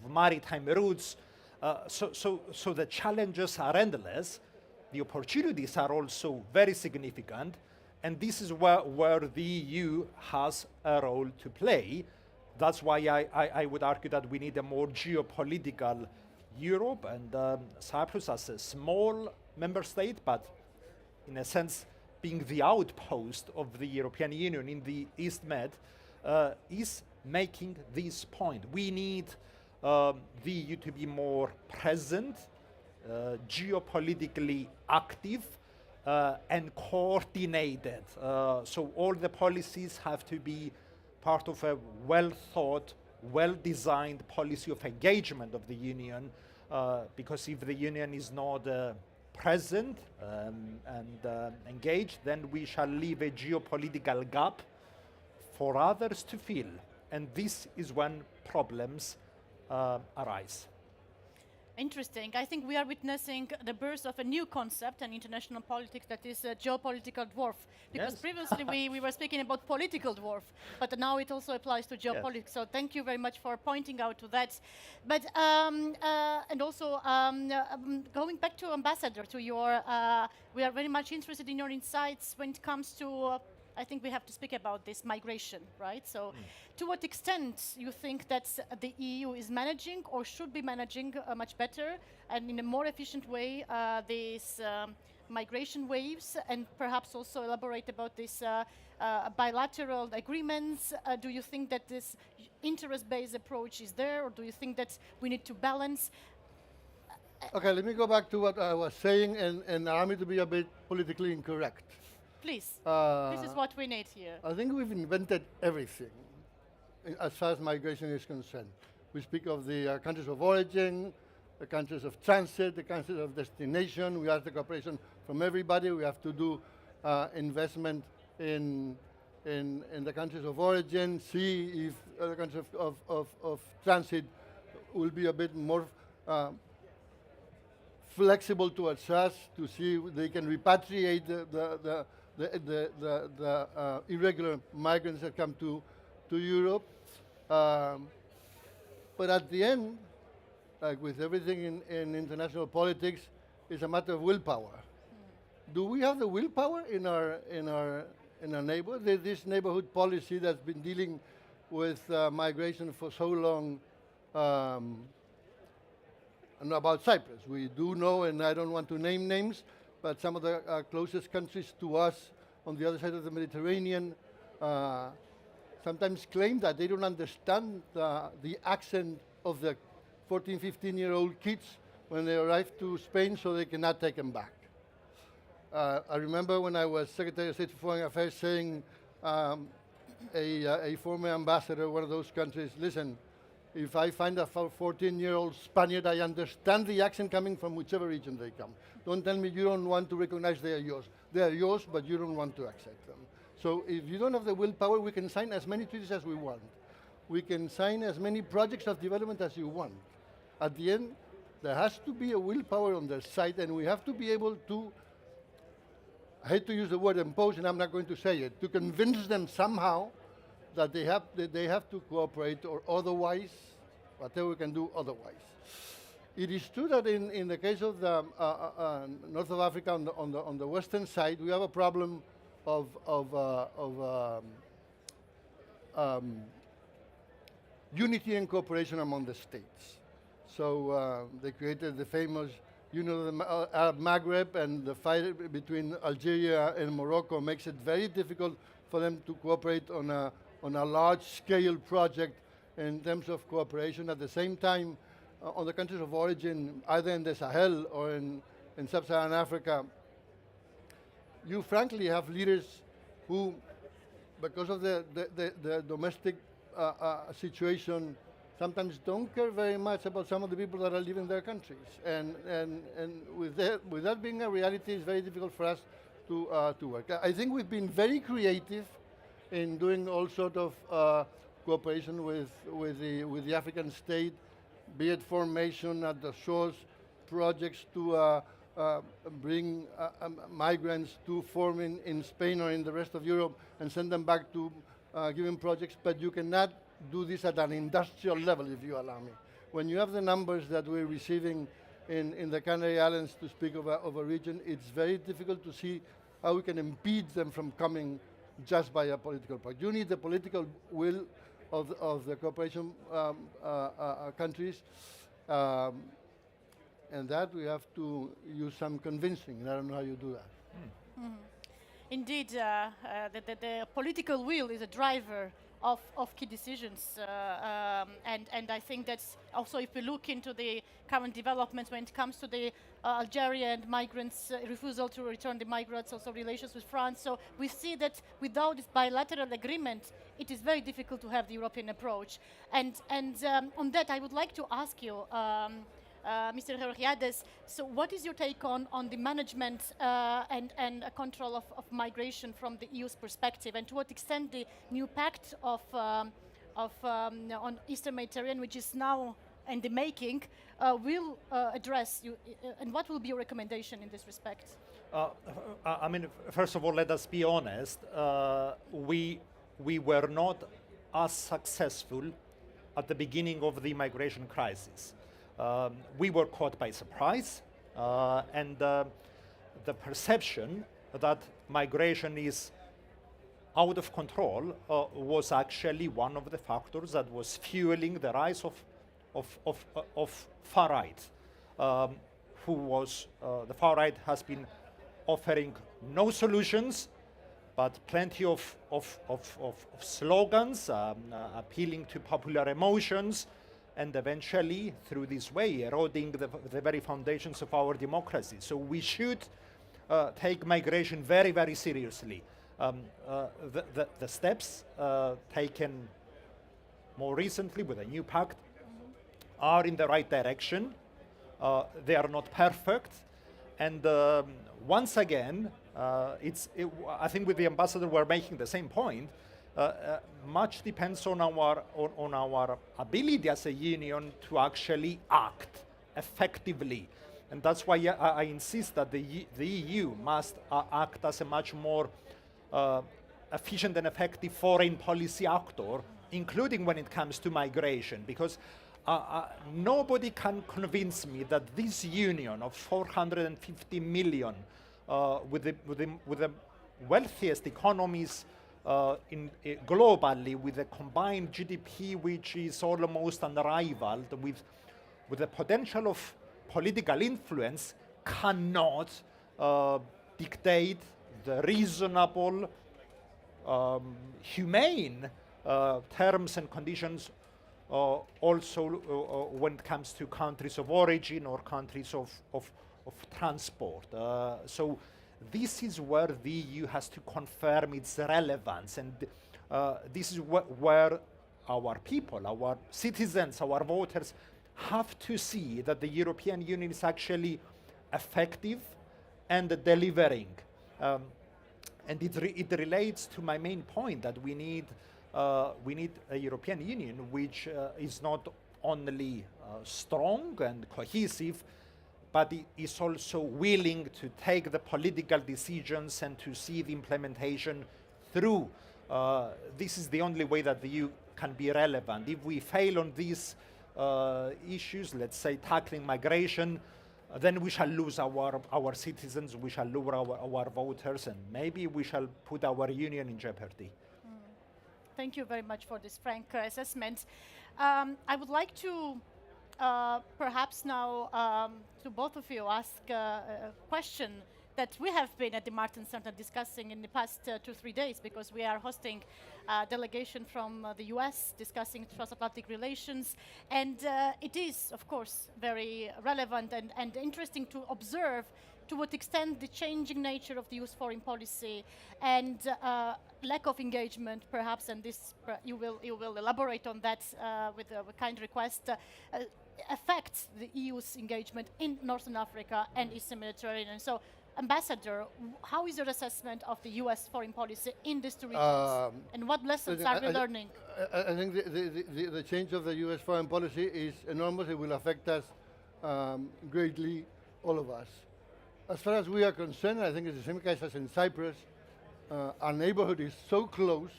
maritime routes. So the challenges are endless. The opportunities are also very significant, and this is where the EU has a role to play. That's why I would argue that we need a more geopolitical Europe, and Cyprus as a small member state, but in a sense being the outpost of the European Union in the East Med, is making this point. We need the EU to be more present, geopolitically active, and coordinated. So all the policies have to be part of a well-thought, well-designed policy of engagement of the Union, because if the Union is not present and engaged, then we shall leave a geopolitical gap for others to fill. And this is when problems arise. Interesting. I think we are witnessing the birth of a new concept in international politics that is geopolitical dwarf. Because Yes. previously we were speaking about political dwarf, but now it also applies to geopolitics. So thank you very much for pointing out to that. But and also going back to Ambassador, to your, we are very much interested in your insights when it comes to. I think we have to speak about this migration, right? So, to what extent you think that the EU is managing or should be managing much better and in a more efficient way these migration waves, and perhaps also elaborate about these bilateral agreements? Do you think that this interest-based approach is there, or do you think that we need to balance? Okay, let me go back to what I was saying and allow me to be a bit politically incorrect. Please, Uh, this is what we need here. I think we've invented everything as far as migration is concerned. We speak of the countries of origin, the countries of transit, the countries of destination. We ask the cooperation from everybody. We have to do investment in the countries of origin, see if the countries of transit will be a bit more flexible towards us, to see if they can repatriate the irregular migrants that come to Europe. But at the end, like with everything in international politics, it's a matter of willpower. Do we have the willpower in our neighborhood? This neighborhood policy that's been dealing with migration for so long, and about Cyprus. We do know, and I don't want to name names, but some of the closest countries to us on the other side of the Mediterranean sometimes claim that they don't understand the accent of the 14, 15-year-old kids when they arrive to Spain, so they cannot take them back. I remember when I was Secretary of State for Foreign Affairs saying a former ambassador, one of those countries, listen, if I find a 14-year-old Spaniard, I understand the accent coming from whichever region they come. Don't tell me you don't want to recognize they are yours. They are yours, but you don't want to accept them. So if you don't have the willpower, we can sign as many treaties as we want. We can sign as many projects of development as you want. At the end, there has to be a willpower on their side, and we have to be able to, I hate to use the word impose, and I'm not going to say it, to convince them somehow that they have to cooperate, or otherwise, whatever we can do otherwise. It is true that in the case of the North of Africa on the western side, we have a problem of unity and cooperation among the states. So they created the famous, the Arab Maghreb, and the fight between Algeria and Morocco makes it very difficult for them to cooperate on a large-scale project in terms of cooperation. At the same time, on the countries of origin, either in the Sahel or in sub-Saharan Africa, you frankly have leaders who, because of the domestic situation, sometimes don't care very much about some of the people that are living in their countries. And with that being a reality, it's very difficult for us to work. I think we've been very creative in doing all sort of cooperation with the African state, be it formation at the shores, projects to bring migrants to form in Spain or in the rest of Europe and send them back to given projects, but you cannot do this at an industrial level, if you allow me. When you have the numbers that we're receiving in the Canary Islands, to speak of a region, it's very difficult to see how we can impede them from coming just by a political project. You need the political will of the cooperation countries, and that we have to use some convincing, and I don't know how you do that. Indeed, the political will is a driver of key decisions. And I think that's also, if we look into the current developments when it comes to the Algerian migrants' refusal to return the migrants, also relations with France. So we see that without this bilateral agreement, it is very difficult to have the European approach. And on that, I would like to ask you, Mr. Georgiades, so what is your take on the management and control of migration from the EU's perspective, and to what extent the new pact on Eastern Mediterranean, which is now in the making, will address you, and what will be your recommendation in this respect? I mean, first of all, let us be honest. We were not as successful at the beginning of the migration crisis. We were caught by surprise, and the perception that migration is out of control was actually one of the factors that was fueling the rise of far right, the far right has been offering no solutions, but plenty of slogans, appealing to popular emotions, and eventually, through this way, eroding the very foundations of our democracy. So we should take migration very, very seriously. The steps taken more recently with a new pact are in the right direction. They are not perfect. And once again, I think with the ambassador we're making the same point. Much depends on our ability as a union to actually act effectively, and that's why I insist that the EU must act as a much more efficient and effective foreign policy actor, including when it comes to migration, because nobody can convince me that this union of 450 million, with the wealthiest economies globally, with a combined GDP which is almost unrivaled, with the potential of political influence, cannot dictate the reasonable, humane terms and conditions also when it comes to countries of origin or countries of transport. So this is where the EU has to confirm its relevance, and this is where our people, our citizens, our voters have to see that the European Union is actually effective and delivering. And it relates to my main point that we need a European Union which is not only strong and cohesive, but it is also willing to take the political decisions and to see the implementation through. This is the only way that the EU can be relevant. If we fail on these issues, let's say tackling migration, then we shall lose our citizens, we shall lose our voters, and maybe we shall put our union in jeopardy. Thank you very much for this frank assessment. I would like to perhaps now to both of you ask a question that we have been at the Martin Center discussing in the past 2-3 days, because we are hosting a delegation from the US discussing transatlantic relations. And it is, of course, very relevant and interesting to observe to what extent the changing nature of the EU's foreign policy and lack of engagement, perhaps, and this you will elaborate on that with a kind request, affects the EU's engagement in Northern Africa and Eastern Mediterranean. So, Ambassador, how is your assessment of the US foreign policy in these two regions? And what lessons are we learning? I think the change of the US foreign policy is enormous. It will affect us greatly, all of us. As far as we are concerned, I think it's the same case as in Cyprus. Our neighborhood is so close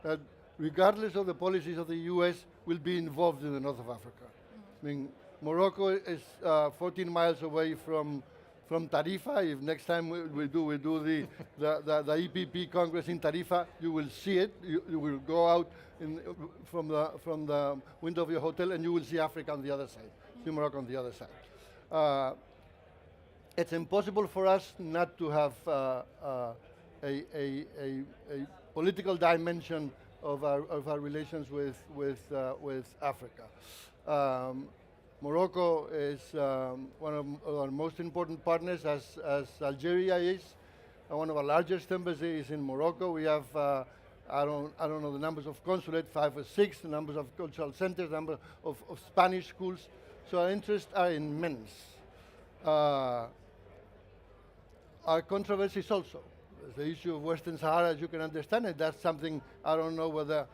that regardless of the policies of the US, will be involved in the north of Africa. I mean, Morocco is 14 miles away from Tarifa. If next time we do the EPP Congress in Tarifa, you will see it. You will go out from the window of your hotel and you will see Africa on the other side, see Morocco on the other side. It's impossible for us not to have a political dimension of our relations with Africa. Morocco is one of our most important partners, as Algeria is. One of our largest embassies is in Morocco. We have I don't know the numbers of consulate, 5 or 6, the numbers of cultural centers, number of Spanish schools. So our interests are immense. Our controversies also. The issue of Western Sahara, as you can understand it, that's something I don't know whether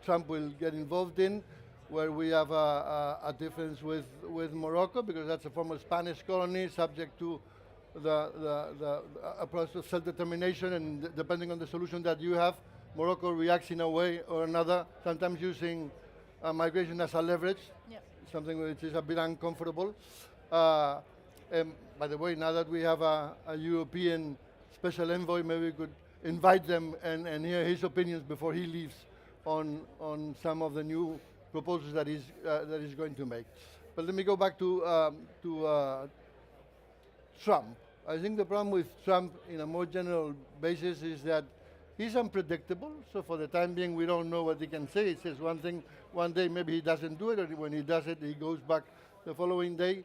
Trump will get involved in, where we have a difference with Morocco, because that's a former Spanish colony subject to a process of self-determination, and depending on the solution that you have, Morocco reacts in a way or another, sometimes using migration as a leverage, something which is a bit uncomfortable. And by the way, now that we have a European special envoy, maybe we could invite them and hear his opinions before he leaves on some of the new proposals that he's going to make. But let me go back to Trump. I think the problem with Trump, in a more general basis, is that he's unpredictable. So for the time being, we don't know what he can say. He says one thing one day, maybe he doesn't do it, or when he does it, he goes back the following day.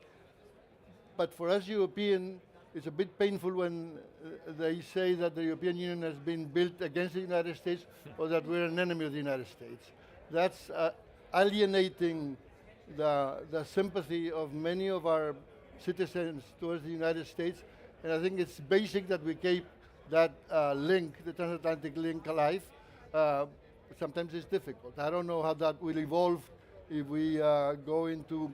But for us Europeans, it's a bit painful when they say that the European Union has been built against the United States, or that we're an enemy of the United States. That's alienating the sympathy of many of our citizens towards the United States. And I think it's basic that we keep that link, the transatlantic link, alive. Sometimes it's difficult. I don't know how that will evolve if we go into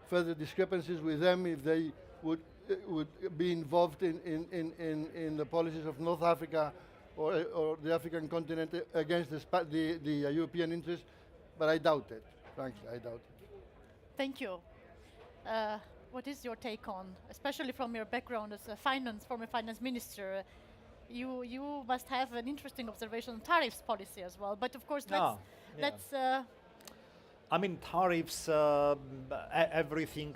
further discrepancies with them, if they would be involved in the policies of North Africa or the African continent against the European interests, but I doubt it. Frankly, I doubt it. Thank you. What is your take on, especially from your background as a former finance minister? You must have an interesting observation on tariffs policy as well. But of course, let's. I mean, tariffs, everything.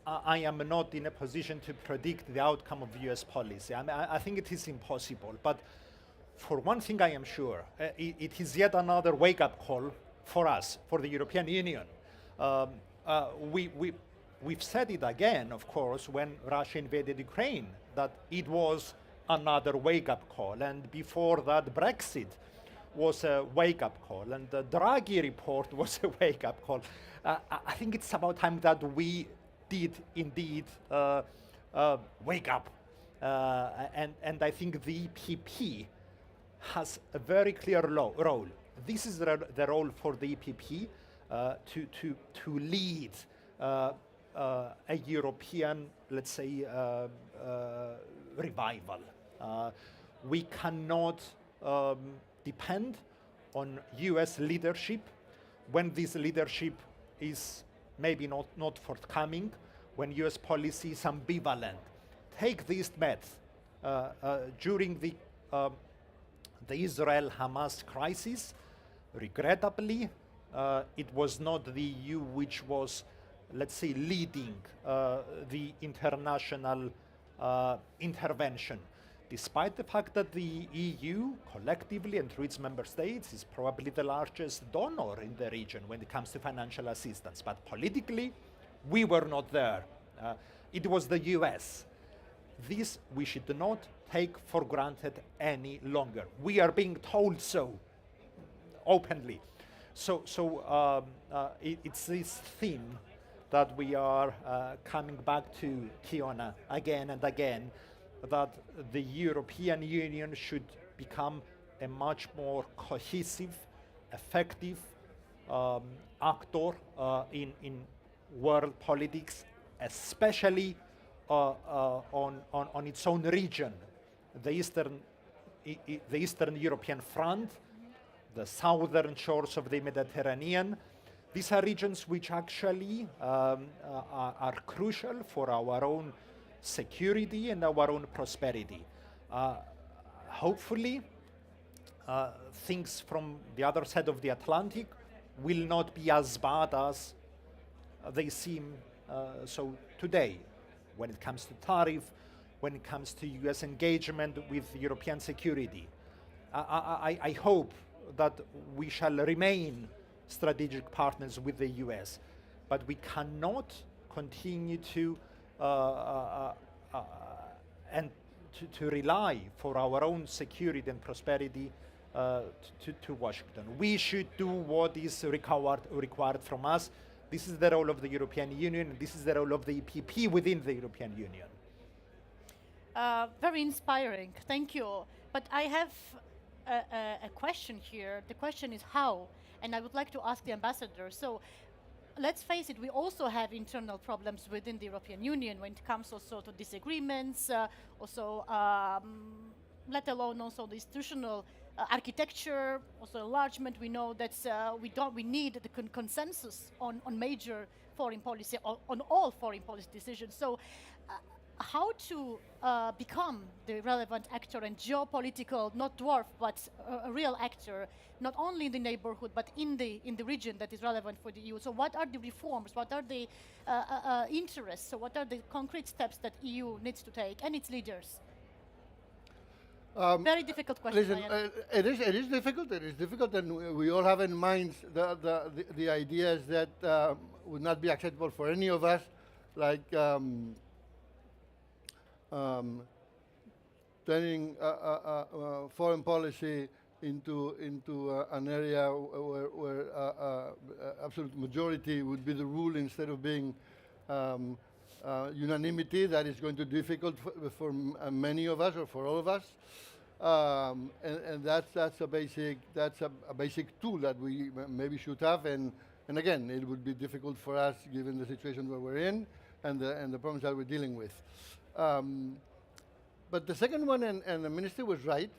I am not in a position to predict the outcome of U.S. policy. I mean, I think it is impossible. But for one thing, I am sure it is yet another wake-up call for us, for the European Union. We've said it again, of course, when Russia invaded Ukraine, that it was another wake-up call. And before that, Brexit was a wake-up call. And the Draghi report was a wake-up call. I think it's about time that we did indeed wake up. And I think the EPP has a very clear role. This is the role for the EPP to lead a European, let's say, revival. We cannot depend on US leadership when this leadership is maybe not forthcoming, when US policy is ambivalent. Take the East Med. During the Israel-Hamas crisis, regrettably, it was not the EU which was, let's say, leading the international intervention, despite the fact that the EU collectively and through its member states is probably the largest donor in the region when it comes to financial assistance. But politically, we were not there. It was the US. This we should not take for granted any longer. We are being told so openly. So it's this theme that we are coming back to, Kiona, again and again, that the European Union should become a much more cohesive, effective actor in world politics, especially on its own region, the Eastern European front, the southern shores of the Mediterranean. These are regions which actually are crucial for our own security and our own prosperity. Hopefully, things from the other side of the Atlantic will not be as bad as they seem so today, when it comes to tariff, when it comes to US engagement with European security. I hope that we shall remain strategic partners with the US, but we cannot continue to and to rely for our own security and prosperity to Washington. We should do what is required from us. This is the role of the European Union, and this is the role of the EPP within the European Union. Very inspiring, thank you. But I have a question here. The question is how, and I would like to ask the ambassador. So let's face it, we also have internal problems within the European Union when it comes also to disagreements, let alone also the institutional architecture, also enlargement. We know that we need the consensus on major foreign policy, on all foreign policy decisions. So how to become the relevant actor and geopolitical, not dwarf, but a real actor, not only in the neighborhood, but in the region that is relevant for the EU. So what are the reforms? What are the interests? So what are the concrete steps that EU needs to take and its leaders? Very difficult question. Listen, it is difficult. It is difficult, and we all have in mind the ideas that would not be acceptable for any of us, like turning foreign policy into an area where absolute majority would be the rule instead of being unanimity. That is going to be difficult for many of us, or for all of us. And that's a basic tool that we maybe should have, and again, it would be difficult for us given the situation where we're in and the problems that we're dealing with. But the second one, and the minister was right,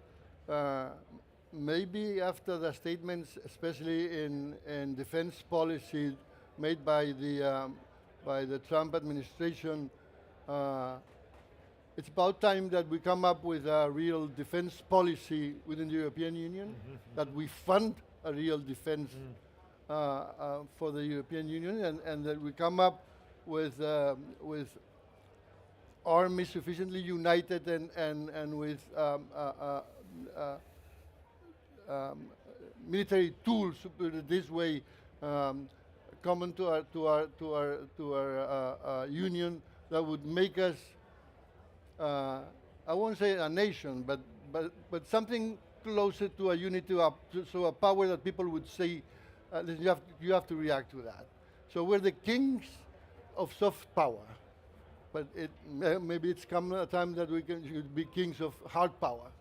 maybe after the statements, especially in defense policy made by the Trump administration, it's about time that we come up with a real defense policy within the European Union, that we fund a real defense for the European Union, and that we come up with armies sufficiently united and with military tools, to put it this way, common to our union, that would make us, I won't say a nation, but something closer to a unity, so a power that people would say, listen, you have to react to that. So we're the kings of soft power, but maybe it's come a time that we should be kings of hard power.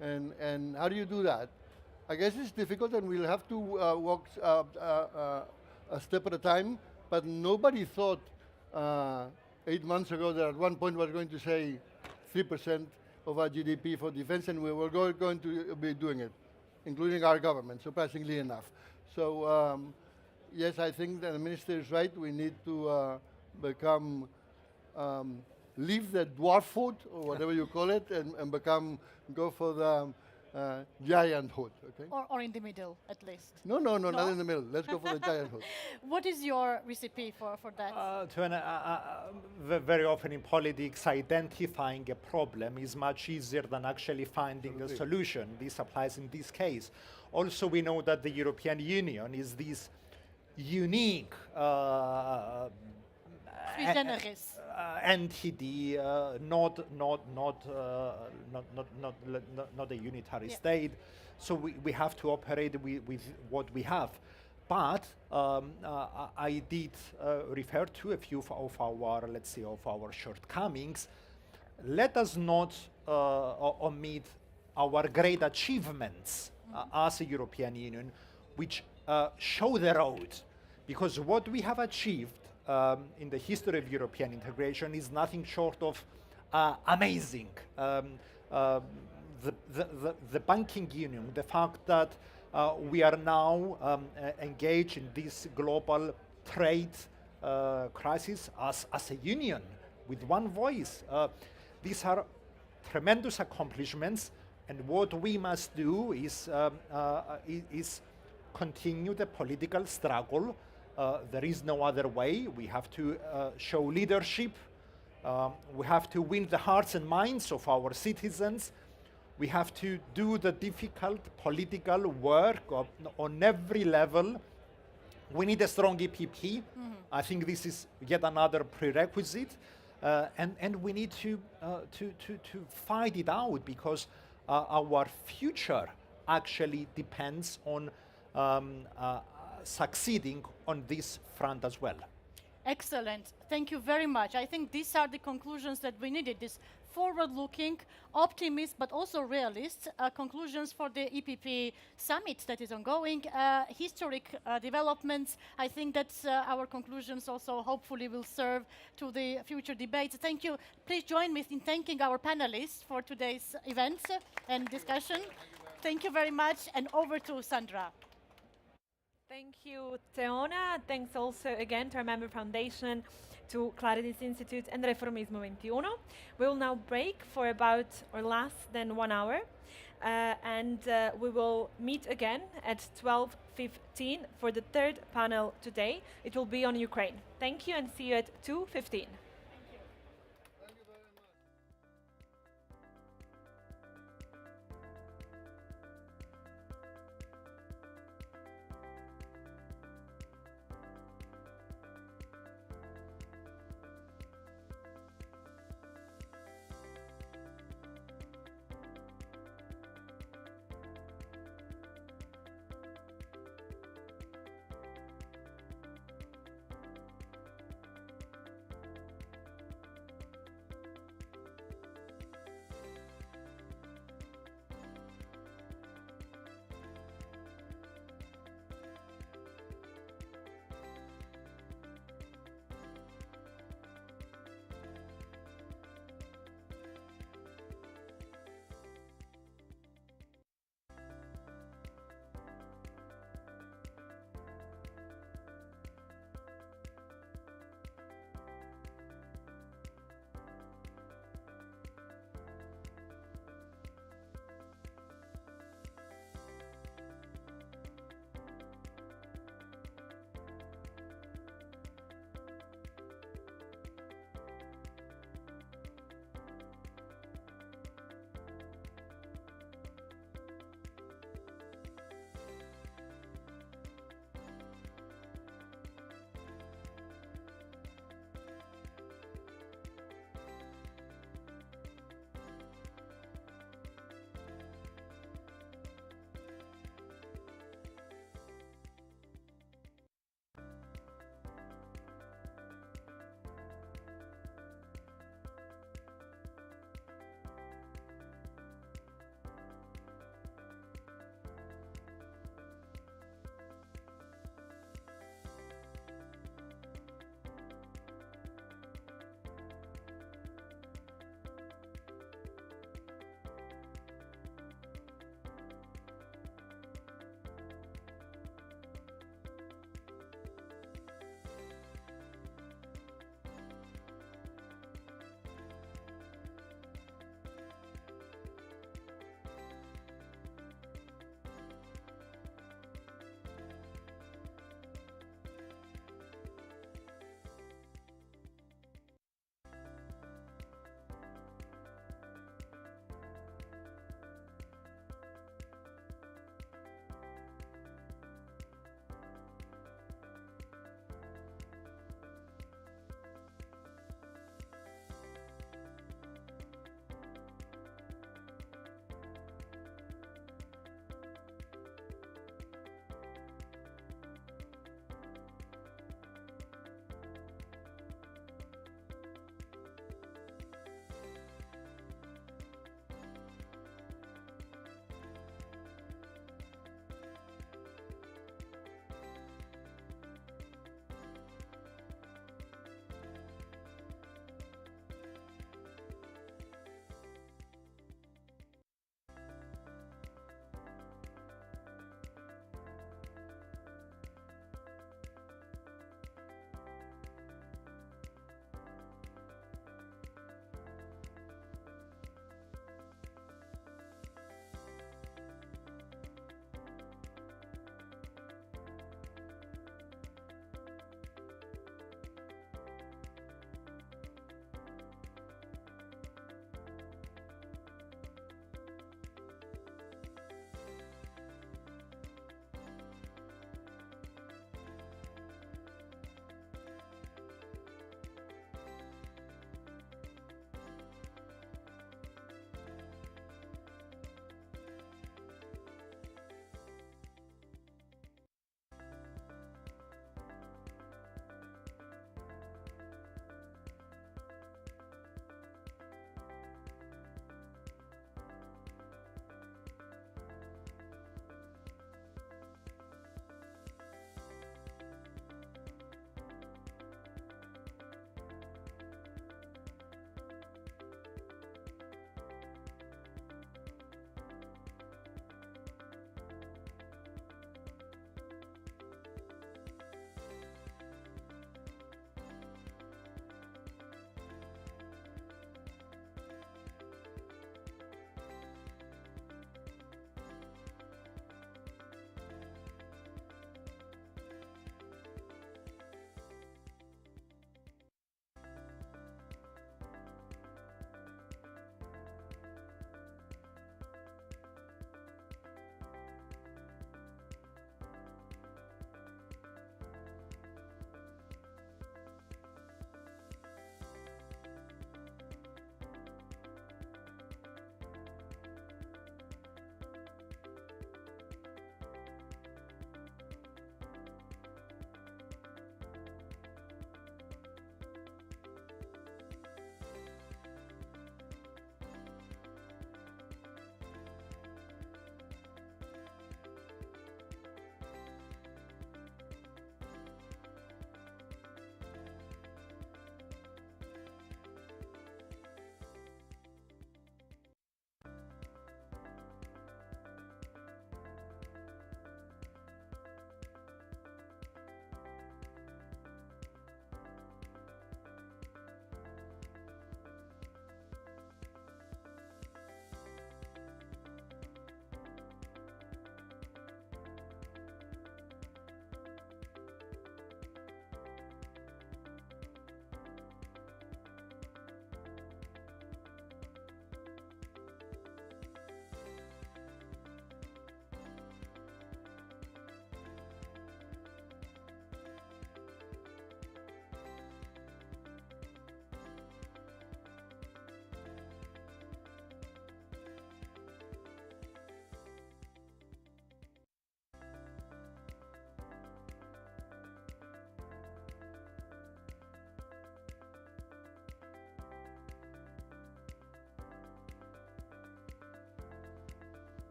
And how do you do that? I guess it's difficult, and we'll have to walk a step at a time, but nobody thought 8 months ago that at one point we're going to say 3% of our GDP for defense, and we were going to be doing it, including our government, surprisingly enough. So yes, I think that the minister is right. We need to leave the dwarfhood, or whatever you call it, and go for the gianthood, okay? Or in the middle, at least. No, not in the middle. Let's go for the gianthood. What is your recipe for that? Very often in politics, identifying a problem is much easier than actually finding a solution. This applies in this case. Also, we know that the European Union is this unique entity, not a unitary state. So we have to operate with what we have. But I did refer to a few of our, let's say, of our shortcomings. Let us not omit our great achievements as a European Union, which show the road, because what we have achieved in the history of European integration is nothing short of amazing. The banking union, the fact that we are now engaged in this global trade crisis as a union with one voice. These are tremendous accomplishments, and what we must do is continue the political struggle. There is no other way. We have to show leadership. We have to win the hearts and minds of our citizens. We have to do the difficult political work on every level. We need a strong EPP. I think this is yet another prerequisite. And we need to fight it out, because our future actually depends on succeeding on this front as well. Excellent. Thank you very much. I think these are the conclusions that we needed, this forward-looking, optimist, but also realist conclusions for the EPP summit that is ongoing, historic developments. I think that our conclusions also hopefully will serve to the future debates. Thank you. Please join me in thanking our panelists for today's events and discussion. Thank you very much, and over to Sandra. Thank you, Teona. Thanks also again to our member foundation, to Claritas Institute and Reformismo 21. We will now break for about or less than 1 hour, and we will meet again at 12:15 for the third panel today. It will be on Ukraine. Thank you, and see you at 2:15.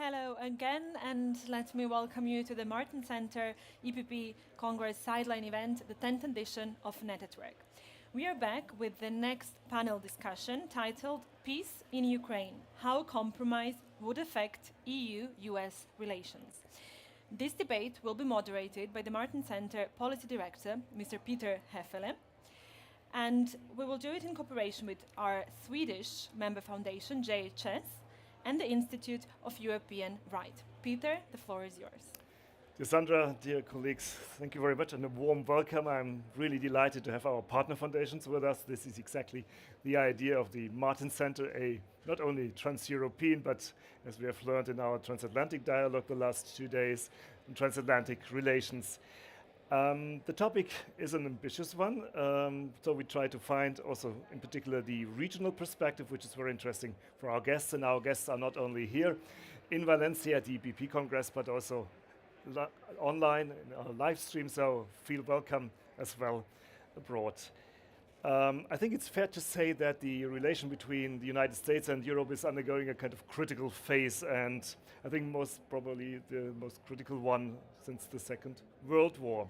Hello again, and let me welcome you to the Martin Center EPP Congress Sideline event, the 10th edition of Net at Work. We are back with the next panel discussion titled Peace in Ukraine, How Compromise Would Affect EU-US Relations. This debate will be moderated by the Martin Center Policy Director, Mr. Peter Heffele, and we will do it in cooperation with our Swedish member foundation, JHS, and the Institute of European Right. Peter, the floor is yours. Dear Sandra, dear colleagues, thank you very much and a warm welcome. I'm really delighted to have our partner foundations with us. This is exactly the idea of the Martin Center, a not only trans-European, but as we have learned in our transatlantic dialogue the last 2 days, transatlantic relations. The topic is an ambitious one, so we try to find also in particular the regional perspective, which is very interesting for our guests, and our guests are not only here in Valencia at the EPP Congress, but also online in our live stream, so feel welcome as well abroad. I think it's fair to say that the relation between the United States and Europe is undergoing a kind of critical phase, and I think most probably the most critical one since the Second World War.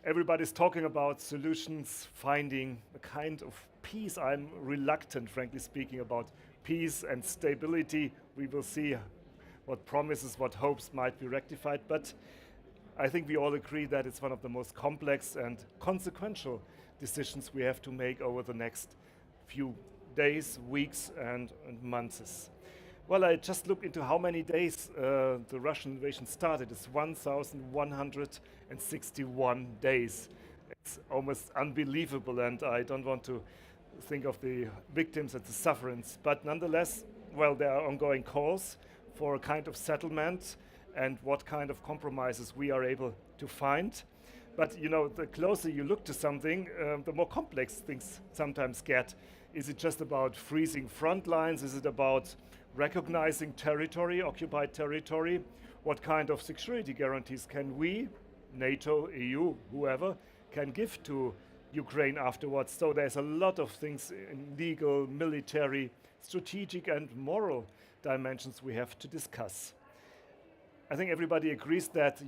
Everybody's talking about solutions, finding a kind of peace. I'm reluctant, frankly speaking, about peace and stability. We will see what promises, what hopes might be rectified, but I think we all agree that it's one of the most complex and consequential decisions we have to make over the next few days, weeks, and months. Well, I just looked into how many days the Russian invasion started. It's 1,161 days. It's almost unbelievable, and I don't want to think of the victims and the sufferings, but nonetheless, well, there are ongoing calls for a kind of settlement and what kind of compromises we are able to find. But you know, the closer you look to something, the more complex things sometimes get. Is it just about freezing front lines? Is it about recognizing territory, occupied territory? What kind of security guarantees can we, NATO, EU, whoever, can give to Ukraine afterwards? So there's a lot of things in legal, military, strategic and moral dimensions we have to discuss. I think everybody agrees that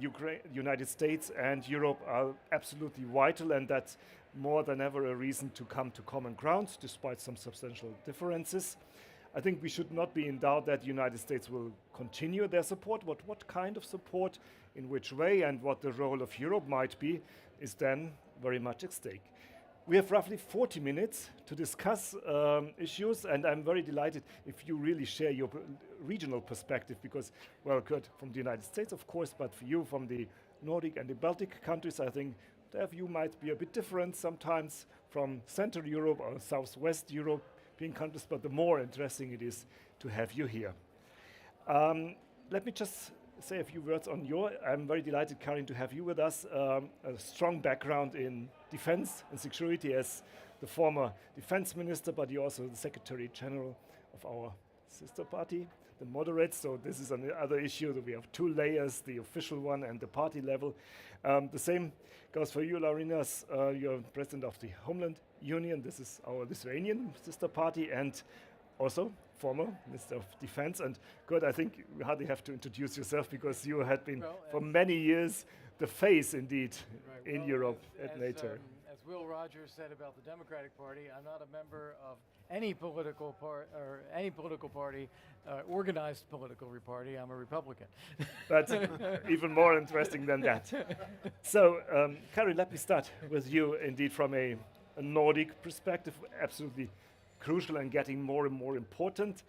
United States and Europe are absolutely vital, and that's more than ever a reason to come to common ground, despite some substantial differences. I think we should not be in doubt that the United States will continue their support. What kind of support, in which way, and what the role of Europe might be, is then very much at stake. We have roughly 40 minutes to discuss issues, and I'm very delighted if you really share your regional perspective, because, well, good from the United States, of course, but for you from the Nordic and the Baltic countries, I think their view might be a bit different sometimes from Central Europe or Southwest European countries, but the more interesting it is to have you here. Let me just say a few words on I'm very delighted, Karin, to have you with us. A strong background in defense and security as the former defense minister, but you're also the Secretary General of our sister party, the Moderates. So this is another issue that we have two layers, the official one and the party level. The same goes for you, Laurinas. You're president of the Homeland Union. This is our Lithuanian sister party, and also former Minister of Defense. And good, I think you hardly have to introduce yourself, because you had been for many years the face, indeed, in Europe at NATO. As Will Rogers said about the Democratic Party, I'm not a member of any political party, organized political party. I'm a Republican. That's even more interesting than that. So, Karin, let me start with you, indeed, from a Nordic perspective, absolutely crucial and getting more and more important.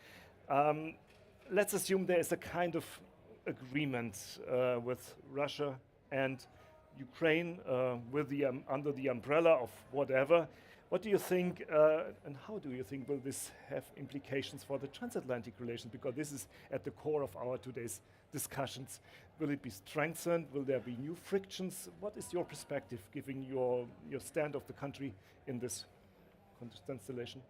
Let's assume there is a kind of agreement with Russia and Ukraine with the under the umbrella of whatever. What do you think, and how do you think will this have implications for the transatlantic relations? Because this is at the core of our today's discussions. Will it be strengthened? Will there be new frictions? What is your perspective, given your stand of the country in this constellation?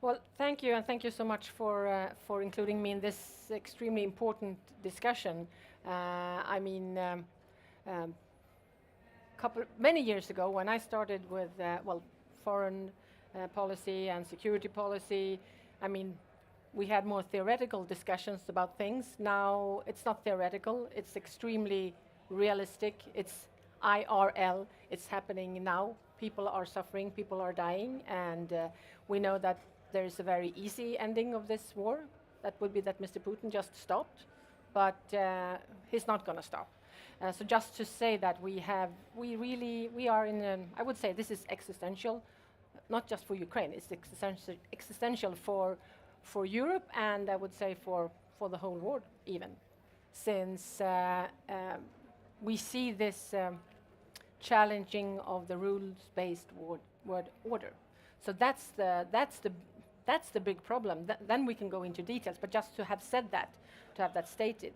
Well, thank you, and thank you so much for including me in this extremely important discussion. Many years ago, when I started with foreign policy and security policy, we had more theoretical discussions about things. Now it's not theoretical, it's extremely realistic, it's IRL, it's happening now. People are suffering, people are dying, and we know that there is a very easy ending of this war. That would be that Mr. Putin just stopped, but he's not going to stop. So just to say that we are in an, I would say this is existential, not just for Ukraine, it's existential for Europe, and I would say for the whole world even, since we see this challenging of the rules-based world order. So that's the big problem. Then we can go into details, but just to have said that, to have that stated.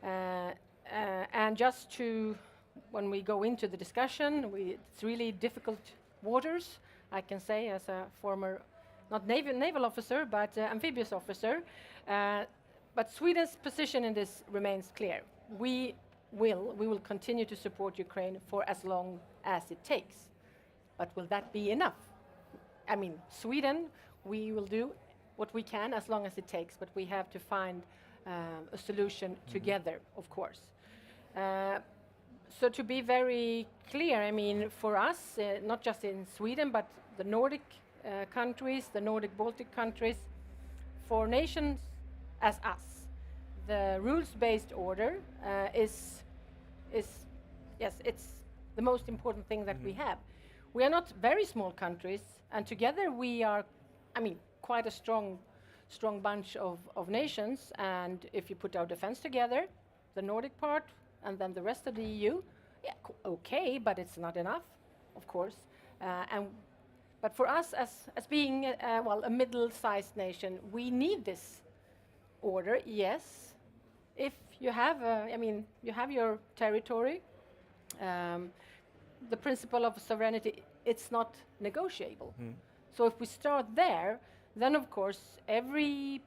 And just to, when we go into the discussion, it's really difficult waters, I can say, as a former, not naval officer, but amphibious officer. But Sweden's position in this remains clear. We will continue to support Ukraine for as long as it takes. But will that be enough? I mean, Sweden, we will do what we can as long as it takes, but we have to find a solution together, of course. So to be very clear, I mean, for us, not just in Sweden, but the Nordic countries, the Nordic Baltic countries, for nations as us, the rules-based order is yes, it's the most important thing that we have. We are not very small countries, and together we are, I mean, quite a strong bunch of nations. And if you put our defense together, the Nordic part, and then the rest of the EU, yeah, okay, but it's not enough, of course. But for us, as being a middle-sized nation, we need this order. Yes, if you have, I mean, you have your territory. The principle of sovereignty, it's not negotiable. So if we start there, then of course every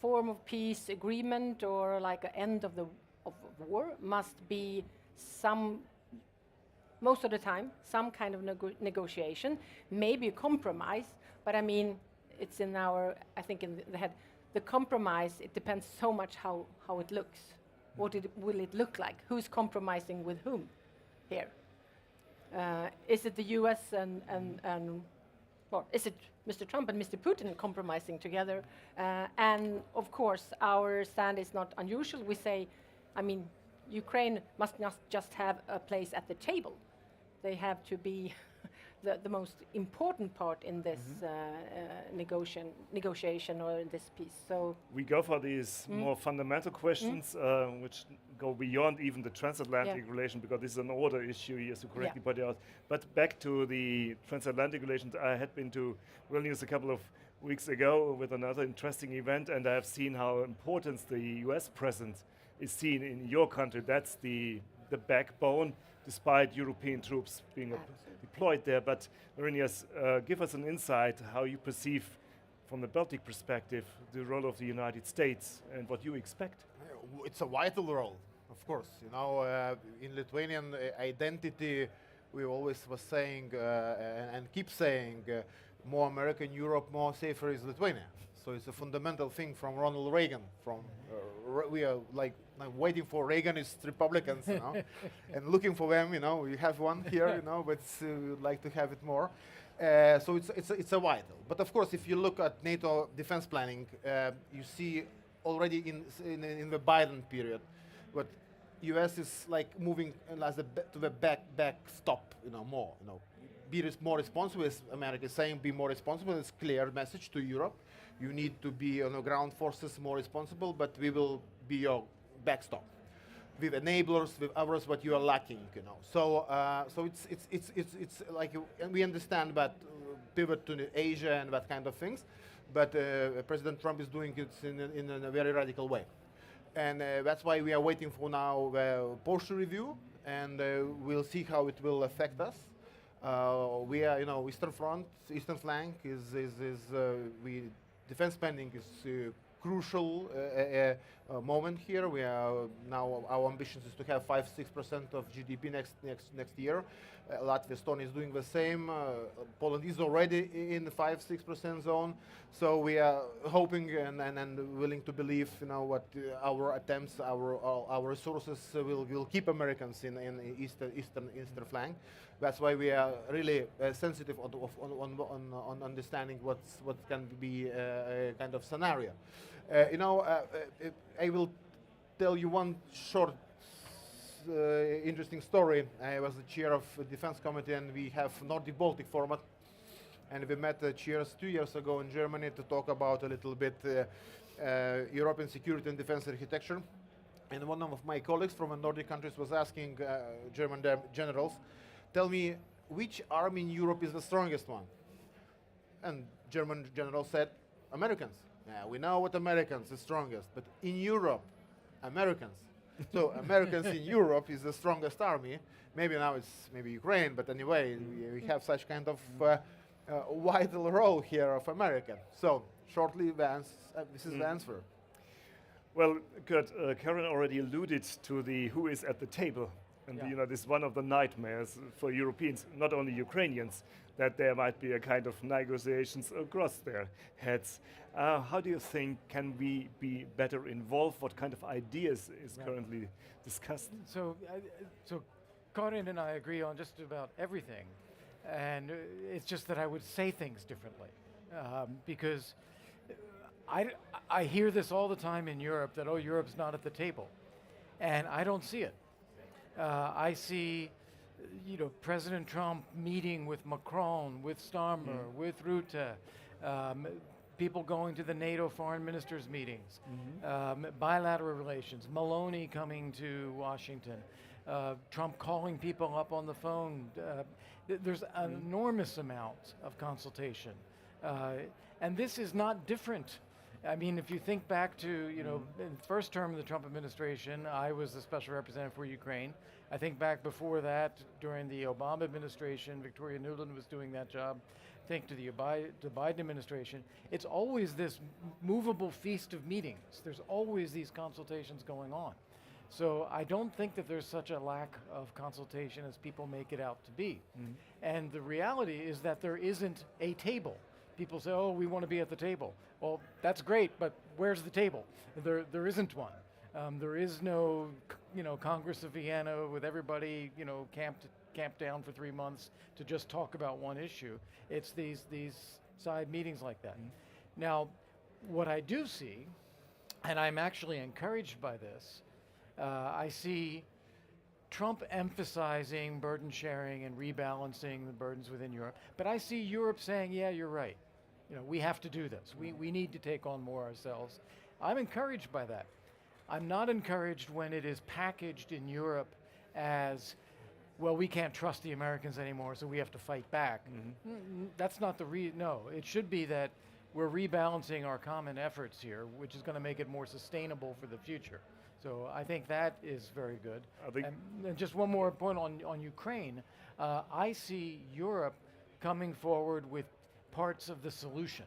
form of peace agreement or like an end of the war must be most of the time, some kind of negotiation, maybe a compromise, but I mean, it's in our, I think in the head, the compromise, it depends so much how it looks. What will it look like? Who's compromising with whom here? Is it the US or is it Mr. Trump and Mr. Putin compromising together? And of course, our stand is not unusual. We say, I mean, Ukraine must not just have a place at the table. They have to be the most important part in this negotiation or in this peace. So we go for these more fundamental questions, which go beyond even the transatlantic relation, because this is an order issue, as you correctly pointed out. But back to the transatlantic relations, I had been to Vilnius a couple of weeks ago with another interesting event, and I have seen how important the US presence is seen in your country. That's the backbone, despite European troops being deployed there. But Marinias, give us an insight how you perceive, from the Baltic perspective, the role of the United States and what you expect. It's a vital role, of course. You know, in Lithuanian identity, we always was saying and keep saying, more American Europe, more safer is Lithuania. So it's a fundamental thing from Ronald Reagan. From we are like waiting for Reaganist Republicans, you know, and looking for them. You know, we have one here, you know, but we'd like to have it more. So it's a vital. But of course, if you look at NATO defense planning, you see already in the Biden period, what U.S. is like moving as to the back stop, you know, more, you know, be more responsible. As America is saying, be more responsible. It's clear message to Europe. You need to be on the ground forces more responsible, but we will be your backstop with enablers, with others, what you are lacking, you know. So it's like, and we understand that pivot to Asia and that kind of things, but President Trump is doing it in a very radical way, and that's why we are waiting for now the posture review, and we'll see how it will affect us. We are, you know, eastern flank is defense spending is crucial moment here. We are now our ambitions is to have 5-6% of GDP next year. Latvia, Estonia is doing the same. Poland is already in the 5-6% zone. So we are hoping and willing to believe, what our attempts, our resources will keep Americans in eastern flank. That's why we are really sensitive on understanding what can be a kind of scenario. I will tell you one short interesting story. I was the chair of the Defense Committee, and we have Nordic-Baltic format. And we met the chairs 2 years ago in Germany to talk about a little bit European security and defense architecture. And one of my colleagues from the Nordic countries was asking German generals, tell me, which army in Europe is the strongest one? And German general said, Americans. Yeah, we know what Americans is strongest, but in Europe, Americans. So Americans in Europe is the strongest army. Maybe now it's Ukraine, but anyway, we have such kind of vital role here of America. So shortly, this is the answer. Well, good. Karen already alluded to the who is at the table. And this is one of the nightmares for Europeans, not only Ukrainians, that there might be a kind of negotiations across their heads. How do you think can we be better involved? What kind of ideas is currently discussed? So Karin and I agree on just about everything. And it's just that I would say things differently. Because I hear this all the time in Europe, that, Europe's not at the table. And I don't see it. I see, President Trump meeting with Macron, with Starmer, with Rutte, people going to the NATO foreign ministers meetings, bilateral relations, Maloney coming to Washington, Trump calling people up on the phone. There's an enormous amount of consultation. And this is not different. I mean, if you think back to, in the first term of the Trump administration, I was the special representative for Ukraine. I think back before that, during the Obama administration, Victoria Nuland was doing that job. Think to the Biden administration. It's always this movable feast of meetings. There's always these consultations going on. So I don't think that there's such a lack of consultation as people make it out to be. And the reality is that there isn't a table. People say, we want to be at the table. Well, that's great, but where's the table? There isn't one. There is no, Congress of Vienna with everybody, camped down for 3 months to just talk about one issue. It's these side meetings like that. Now, what I do see, and I'm actually encouraged by this, I see Trump emphasizing burden sharing and rebalancing the burdens within Europe, but I see Europe saying, yeah, you're right. We have to do this. We need to take on more ourselves. I'm encouraged by that. I'm not encouraged when it is packaged in Europe as, well, we can't trust the Americans anymore, so we have to fight back. That's not no, it should be that we're rebalancing our common efforts here, which is going to make it more sustainable for the future. So I think that is very good. And just one more point on Ukraine. I see Europe coming forward with parts of the solution.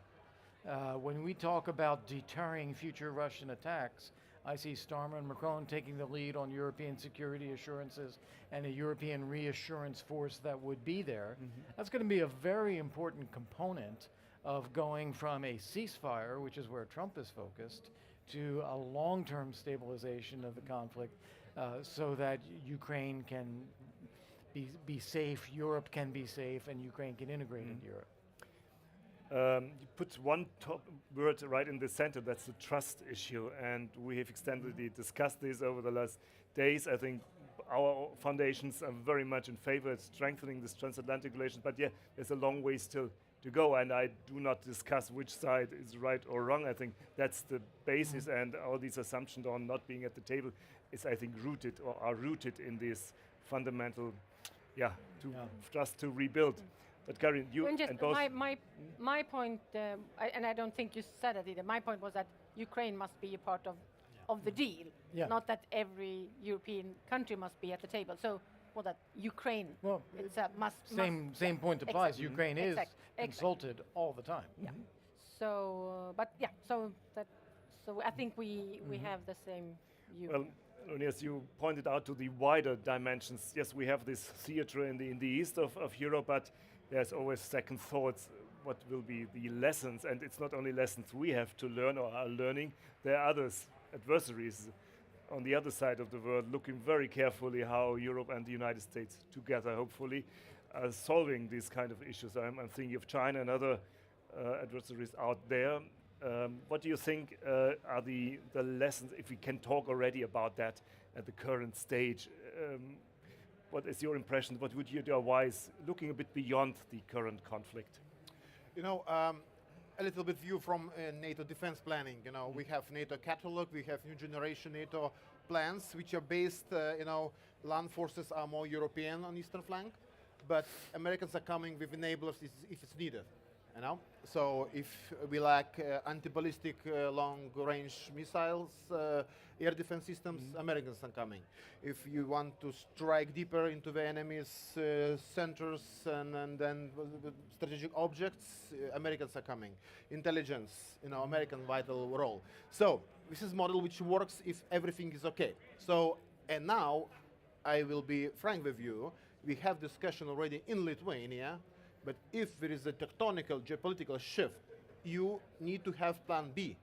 When we talk about deterring future Russian attacks, I see Starmer and Macron taking the lead on European security assurances and a European reassurance force that would be there. That's going to be a very important component of going from a ceasefire, which is where Trump is focused, to a long-term stabilization of the conflict so that Ukraine can be safe, Europe can be safe, and Ukraine can integrate into Europe. You put one word right in the center, that's the trust issue, and we have extensively discussed this over the last days. I think our foundations are very much in favor of strengthening this transatlantic relations, but there's a long way still to go, and I do not discuss which side is right or wrong. I think that's the basis, and all these assumptions on not being at the table is, I think, rooted in this fundamental, trust to rebuild. But Karin, you and both. My point, and I don't think you said it either. My point was that Ukraine must be a part of the deal, not that every European country must be at the table. So, that Ukraine, it's a must. Same point applies. Ukraine is consulted all the time. So, so that So I think we have the same view. Well, only as you pointed out to the wider dimensions, yes, we have this theater in the east of Europe, but there's always second thoughts. What will be the lessons? And it's not only lessons we have to learn or are learning. There are others, adversaries on the other side of the world, looking very carefully how Europe and the United States together, hopefully, are solving these kind of issues. I'm thinking of China and other adversaries out there. What do you think are the lessons, if we can talk already about that at the current stage? What is your impression? What would you advise, looking a bit beyond the current conflict? You know, a little bit view from NATO defense planning. You know, we have NATO catalog, we have new generation NATO plans, which are based, you know, land forces are more European on eastern flank, but Americans are coming with enablers if it's needed. You know, so if we lack anti-ballistic long-range missiles, air defense systems, Americans are coming. If you want to strike deeper into the enemy's centers and then strategic objects, Americans are coming. Intelligence, you know, American vital role. So this is model which works if everything is okay. So, and now I will be frank with you, we have discussion already in Lithuania. But if there is a tectonical geopolitical shift, you need to have plan B.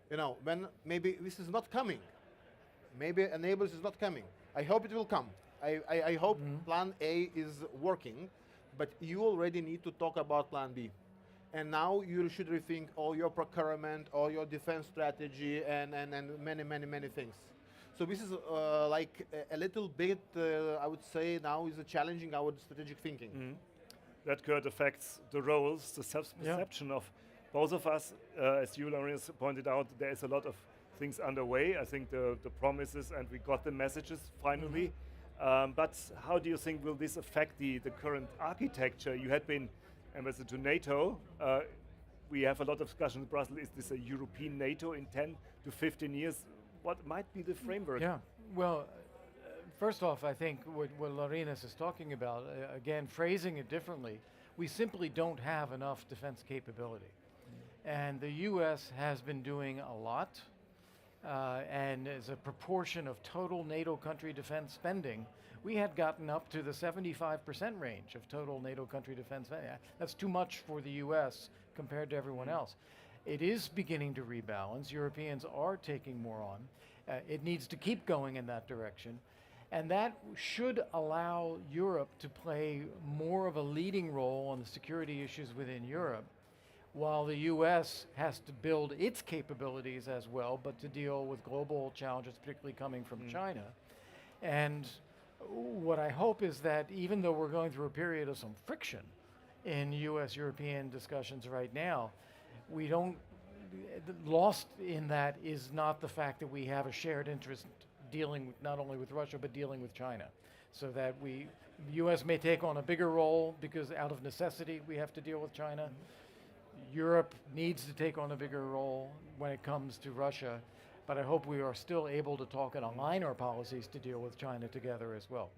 You know, when maybe this is not coming. Maybe enablers is not coming. I hope it will come. I hope plan A is working, but you already need to talk about plan B. And now you should rethink all your procurement, all your defense strategy, and many things. So this is like a little bit, I would say now is challenging our strategic thinking. That, Kurt, affects the roles, the self-perception of both of us. As you, Lawrence, pointed out, there is a lot of things underway. I think the promises, and we got the messages finally. But how do you think will this affect the current architecture? You had been ambassador to NATO. We have a lot of discussion in Brussels. Is this a European NATO in 10 to 15 years? What might be the framework? Yeah, well, first off, I think what Laurinus is talking about, again, phrasing it differently, we simply don't have enough defense capability. And the US has been doing a lot, and as a proportion of total NATO country defense spending, we had gotten up to the 75% range of total NATO country defense spending. That's too much for the US compared to everyone else. It is beginning to rebalance. Europeans are taking more on. It needs to keep going in that direction. And that should allow Europe to play more of a leading role on the security issues within Europe, while the US has to build its capabilities as well, but to deal with global challenges, particularly coming from China. And what I hope is that even though we're going through a period of some friction in US-European discussions right now, we don't, lost in that is not the fact that we have a shared interest dealing not only with Russia, but dealing with China. So that the US may take on a bigger role because out of necessity we have to deal with China. Europe needs to take on a bigger role when it comes to Russia, but I hope we are still able to talk and align our policies to deal with China together as well.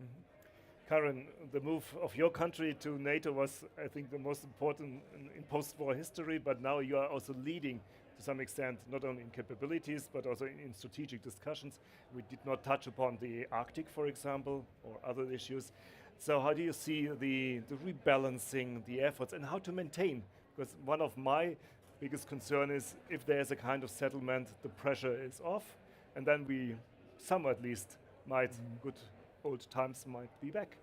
Karen, the move of your country to NATO was, I think, the most important in post-war history, but now you are also leading to some extent, not only in capabilities, but also in strategic discussions. We did not touch upon the Arctic, for example, or other issues. So how do you see the rebalancing the efforts and how to maintain? Because one of my biggest concern is if there's a kind of settlement, the pressure is off, and then we, some at least, might, good old times might be back.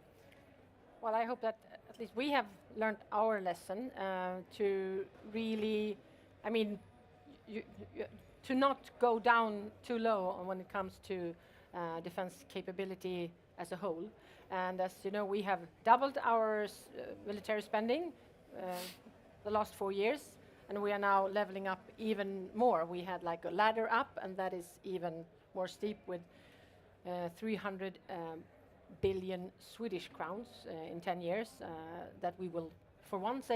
Well, I hope that at least we have learned our lesson to really, I mean, to not go down too low when it comes to defense capability as a whole. And as you know, we have doubled our military spending the last 4 years, and we are now leveling up even more. We had like a ladder up, and that is even more steep with 300 billion Swedish crowns in 10 years that we will, for once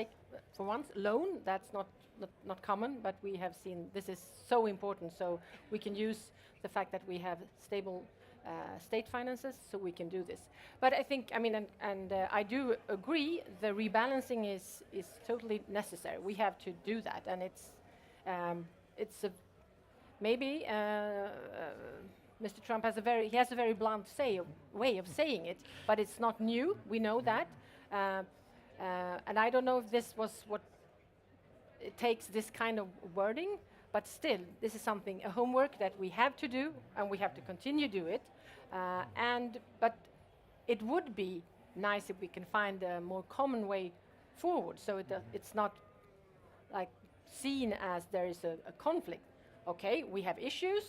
loan. That's not common, but we have seen this is so important. So we can use the fact that we have stable state finances, so we can do this. But I think, I mean, and I do agree, the rebalancing is totally necessary. We have to do that, and it's maybe Mr. Trump has a very blunt way of saying it, but it's not new. We know that, and I don't know if this was what it takes this kind of wording, but still, this is something, a homework that we have to do, and we have to continue to do it. But it would be nice if we can find a more common way forward, so it's not like seen as there is a conflict. Okay, we have issues,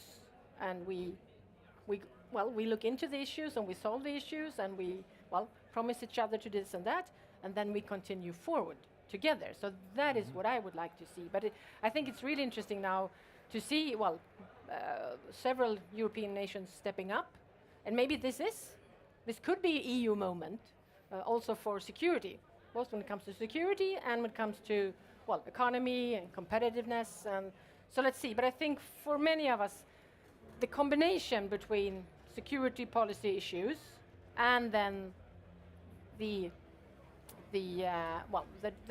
and we look into the issues and we solve the issues, and we promise each other to this and that, and then we continue forward together. So that is what I would like to see. But I think it's really interesting now to see several European nations stepping up, and maybe this could be an EU moment also for security, both when it comes to security and when it comes to economy and competitiveness. And so let's see. But I think for many of us, the combination between security policy issues and then the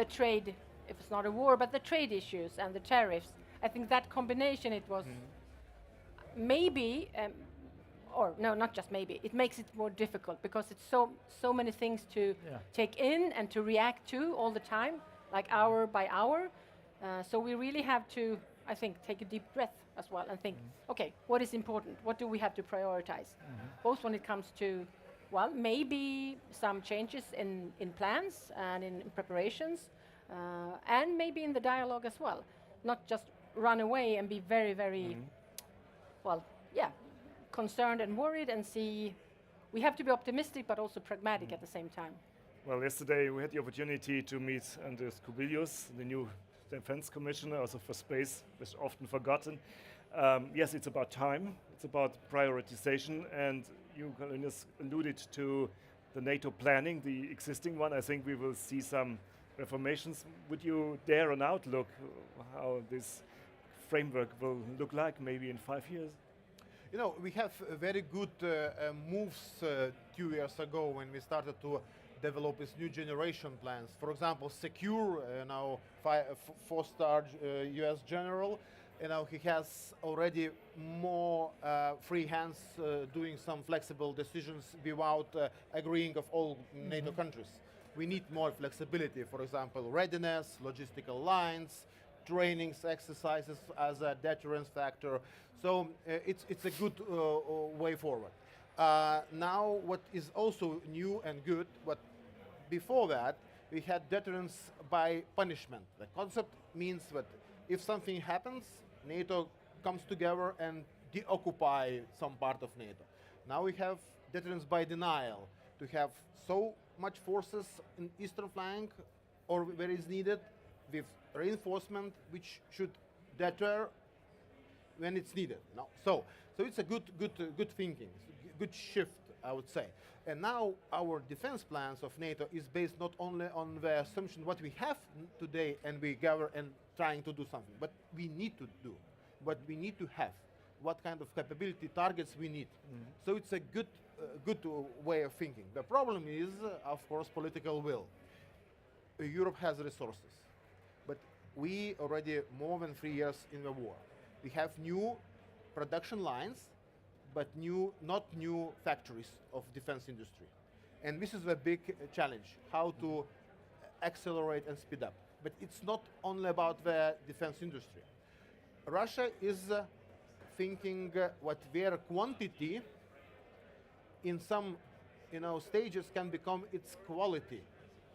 trade, if it's not a war, but the trade issues and the tariffs, I think that combination, it was maybe, or no, not just maybe, it makes it more difficult because it's so many things to take in and to react to all the time, like hour by hour. So we really have to, I think, take a deep breath as well and think, okay, what is important? What do we have to prioritize? Both when it comes to, maybe some changes in plans and in preparations, and maybe in the dialogue as well. Not just run away and be very, very, concerned and worried, and see, we have to be optimistic but also pragmatic at the same time. Well, yesterday we had the opportunity to meet Andres Kubilius, the new Defense Commissioner, also for space, which is often forgotten. Yes, it's about time, it's about prioritization, and you just alluded to the NATO planning, the existing one. I think we will see some reformations. Would you dare an outlook how this framework will look like maybe in 5 years? You know, we have very good moves 2 years ago when we started to develop these new generation plans. For example, Secure, now four-star US general, he has already more free hands doing some flexible decisions without agreeing of all NATO countries. We need more flexibility, for example, readiness, logistical lines, trainings, exercises as a deterrence factor. So it's a good way forward. Now what is also new and good, but before that, we had deterrence by punishment. The concept means that if something happens, NATO comes together and deoccupy some part of NATO. Now we have deterrence by denial, to have so much forces in eastern flank or where is needed with reinforcement which should deter when it's needed. No? So it's a good thinking, good shift, I would say. And now our defense plans of NATO is based not only on the assumption what we have today and we gather and trying to do something, but we need to do, what we need to have, what kind of capability targets we need. So it's a good way of thinking. The problem is, of course, political will. Europe has resources, but we already more than 3 years in the war. We have new production lines, but not new factories of defense industry. And this is the big challenge, how to accelerate and speed up. But it's not only about the defense industry. Russia is thinking what their quantity in some stages can become its quality,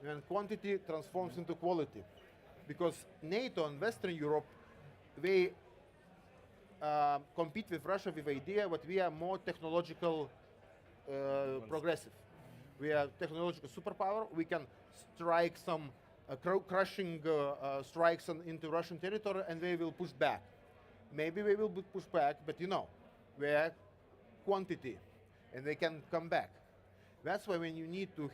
when quantity transforms into quality. Because NATO and Western Europe, they compete with Russia with the idea that we are more technological progressive. We are technological superpower. We can strike some crushing strikes into Russian territory and they will push back. Maybe they will push back, but we are quantity and they can come back. That's why when you need to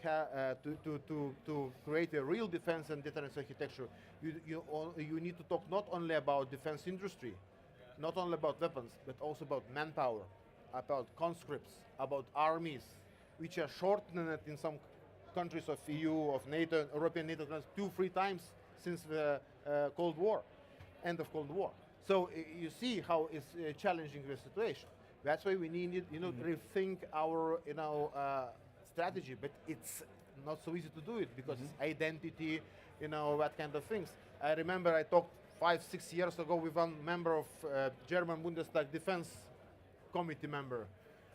create a real defense and deterrence architecture, you need to talk not only about defense industry, not only about weapons, but also about manpower, about conscripts, about armies, which are shortened in some countries of EU, of NATO, European NATO, 2-3 times since the Cold War, end of Cold War. So you see how it's challenging the situation. That's why we need, to rethink our, strategy. But it's not so easy to do it because it's identity, that kind of things. I remember I talked 5-6 years ago with one member of German Bundestag Defense Committee member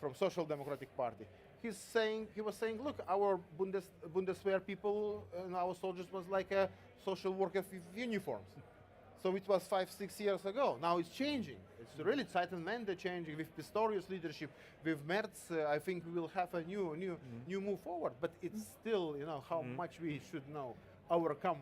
from Social Democratic Party. He was saying, look, our Bundeswehr people and our soldiers was like a social worker with uniforms. So it was 5-6 years ago. Now it's changing. It's really Zeitenwende changing with Pistorius leadership, with Merz. I think we will have a new move forward. But it's still, how much we should overcome.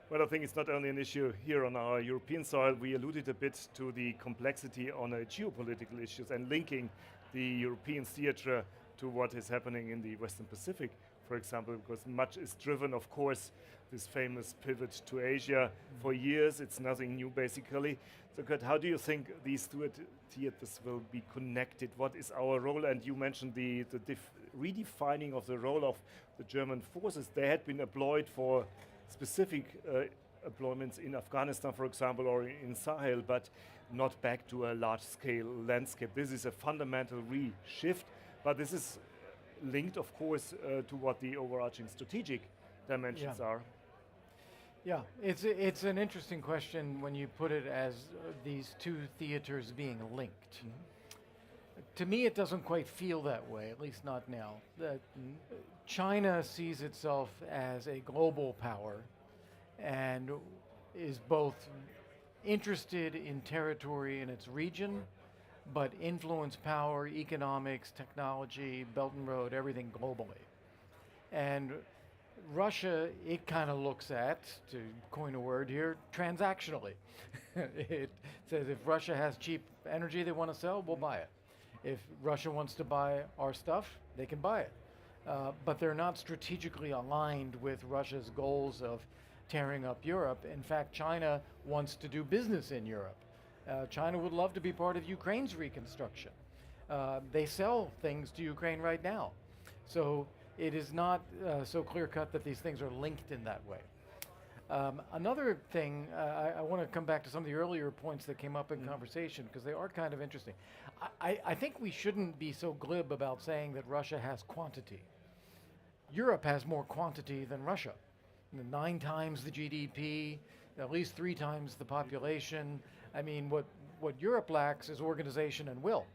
Well, I think it's not only an issue here on our European soil. We alluded a bit to the complexity on geopolitical issues and linking the European theater to what is happening in the Western Pacific, for example, because much is driven, of course, this famous pivot to Asia. For years, it's nothing new, basically. So, Kurt, how do you think these two theaters will be connected? What is our role? And you mentioned the redefining of the role of the German forces. They had been employed for specific employments in Afghanistan, for example, or in Sahel, but not back to a large-scale landscape. This is a fundamental reshift, but this is linked, of course, to what the overarching strategic dimensions are. Yeah, it's an interesting question when you put it as these two theaters being linked. To me, it doesn't quite feel that way, at least not now. That China sees itself as a global power and is both interested in territory in its region, but influence power, economics, technology, Belt and Road, everything globally. And Russia, it kind of looks at, to coin a word here, transactionally. It says if Russia has cheap energy they want to sell, we'll buy it. If Russia wants to buy our stuff, they can buy it. But they're not strategically aligned with Russia's goals of tearing up Europe. In fact, China wants to do business in Europe. China would love to be part of Ukraine's reconstruction. They sell things to Ukraine right now. So it is not so clear-cut that these things are linked in that way. Another thing, I want to come back to some of the earlier points that came up in conversation, because they are kind of interesting. I think we shouldn't be so glib about saying that Russia has quantity. Europe has more quantity than Russia. 9 times the GDP, at least 3 times the population. I mean, what Europe lacks is organization and will.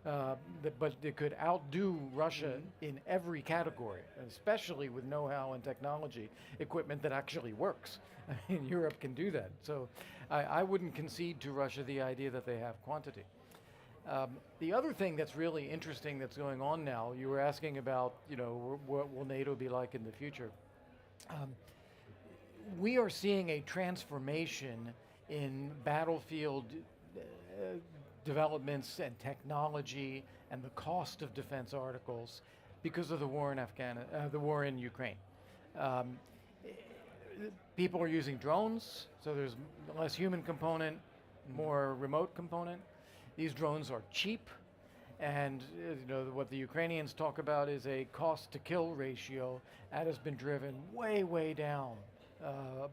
But it could outdo Russia in every category, especially with know-how and technology equipment that actually works. I mean, Europe can do that. So I wouldn't concede to Russia the idea that they have quantity. The other thing that's really interesting that's going on now, you were asking about, what will NATO be like in the future? We are seeing a transformation in battlefield developments and technology and the cost of defense articles because of the war in the war in Ukraine. People are using drones, so there's less human component, more remote component. These drones are cheap, and what the Ukrainians talk about is a cost-to-kill ratio that has been driven way, way down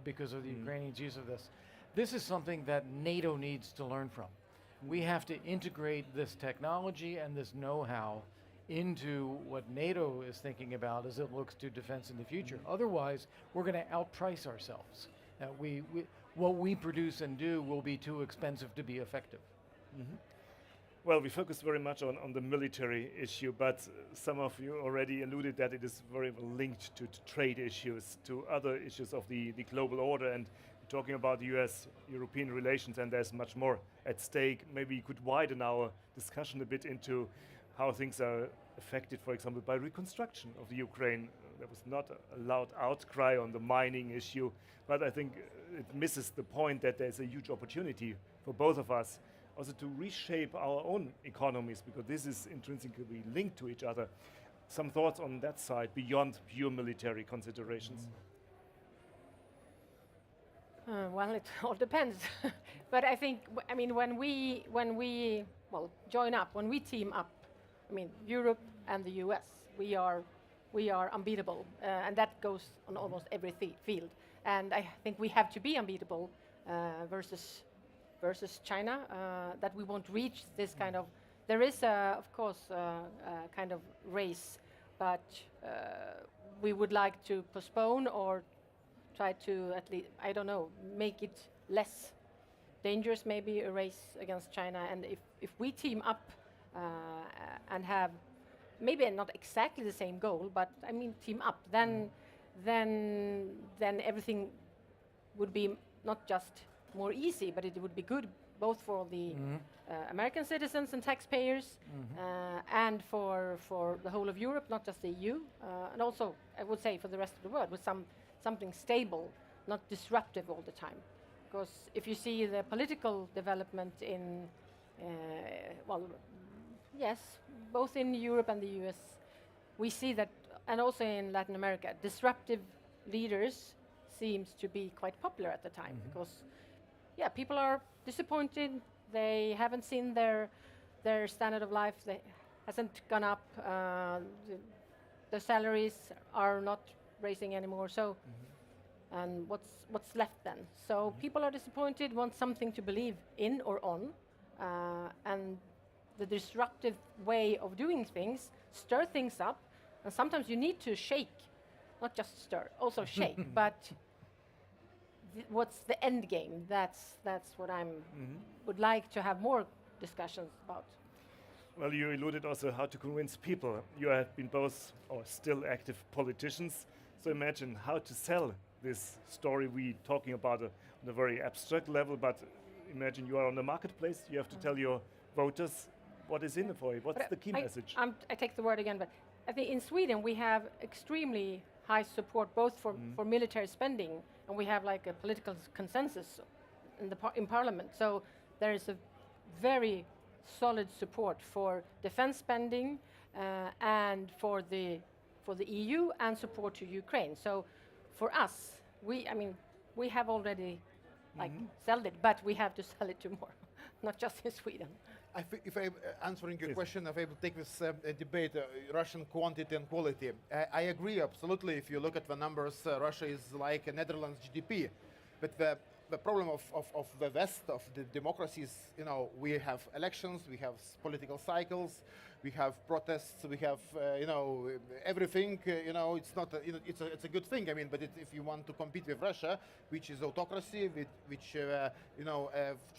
because of the Ukrainians' use of this. This is something that NATO needs to learn from. We have to integrate this technology and this know-how into what NATO is thinking about as it looks to defense in the future. Otherwise, we're going to outprice ourselves. What we produce and do will be too expensive to be effective. Well, we focus very much on the military issue, but some of you already alluded that it is very linked to trade issues, to other issues of the global order, and talking about the US-European relations, and there's much more at stake. Maybe you could widen our discussion a bit into how things are affected, for example, by reconstruction of the Ukraine. There was not a loud outcry on the mining issue, but I think it misses the point that there's a huge opportunity for both of us also to reshape our own economies, because this is intrinsically linked to each other. Some thoughts on that side beyond pure military considerations? Well, it all depends. But I think, when we join up, when we team up, Europe and the US, we are unbeatable, and that goes on almost every field. And I think we have to be unbeatable versus versus China, that we won't reach this kind of. There is, of course, a kind of race, but we would like to postpone or try to at least, I don't know, make it less dangerous, maybe a race against China. And if we team up and have maybe not exactly the same goal, but I mean team up, then everything would be not just more easy, but it would be good both for the American citizens and taxpayers, and for the whole of Europe, not just the EU, and also I would say for the rest of the world, with something stable, not disruptive all the time. Because if you see the political development in, well, yes, both in Europe and the US, we see that, and also in Latin America, disruptive leaders seems to be quite popular at the time, because, yeah, people are disappointed. They haven't seen their standard of life. They hasn't gone up. The salaries are not raising anymore. So, and what's left then? So people are disappointed, want something to believe in or on, and the disruptive way of doing things stir things up, and sometimes you need to shake, not just stir, also shake. But what's the end game? That's what I'm would like to have more discussions about. Well, you alluded also how to convince people. You have been both or still active politicians. So imagine how to sell this story we talking about on a very abstract level, but imagine you are on the marketplace. You have to tell your voters what is in it for you. What's the key message? I take the word again, but I think in Sweden we have extremely high support both for military spending, and we have like a political consensus in parliament. So there is a very solid support for defense spending and for the EU, and support to Ukraine. So for us, we have already sold it, but we have to sell it to more, not just in Sweden. If I'm answering your question, if I will take this debate, Russian quantity and quality, I agree absolutely. If you look at the numbers, Russia is like a Netherlands GDP, but the problem of the West, of the democracies, we have elections, we have political cycles, we have protests, we have everything. It's not it's a good thing. I mean, but if you want to compete with Russia, which is autocracy, which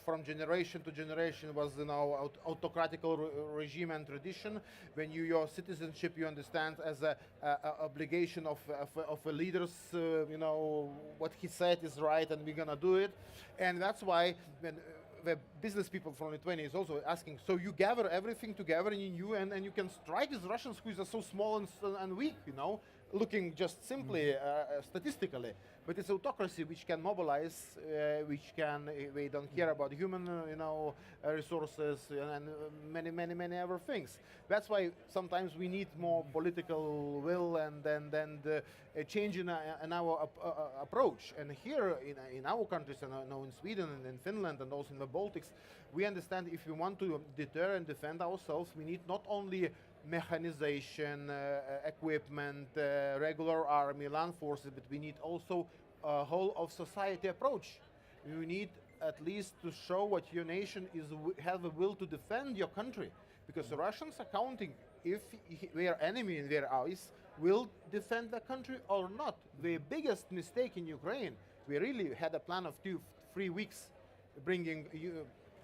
from generation to generation was autocratic regime and tradition, when your citizenship you understand as a obligation of a leaders, what he said is right and we're gonna do it, and that's why when the business people from Lithuania is also asking, so you gather everything together in you and you can strike these Russians who are so small and weak, looking just simply statistically. But it's autocracy which can mobilize, they don't care about human, resources and many other things. That's why sometimes we need more political will and then the change in our approach. And here in our countries, and now in Sweden and in Finland and also in the Baltics, we understand if we want to deter and defend ourselves, we need not only mechanization, equipment, regular army, land forces, but we need also a whole of society approach. You need at least to show what your nation have a will to defend your country, because the Russians are counting if their enemy in their eyes will defend the country or not. The biggest mistake in Ukraine, we really had a plan of 2-3 weeks bringing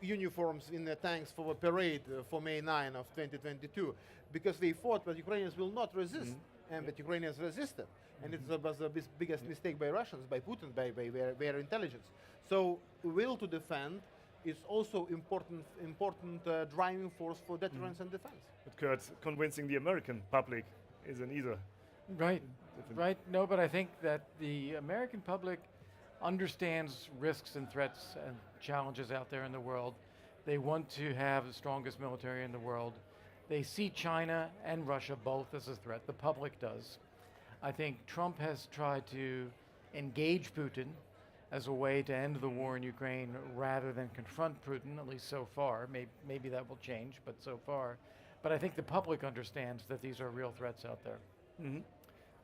uniforms in the tanks for a parade for May 9 of 2022, because they thought that Ukrainians will not resist, and that Ukrainians resisted. And it was the biggest mistake by Russians, by Putin, by their intelligence. So will to defend is also important driving force for deterrence and defense. But Kurt, convincing the American public isn't either. Right. No, but I think that the American public understands risks and threats and challenges out there in the world. They want to have the strongest military in the world. They see China and Russia both as a threat. The public does. I think Trump has tried to engage Putin as a way to end the war in Ukraine rather than confront Putin, at least so far. Maybe that will change, but so far. But I think the public understands that these are real threats out there.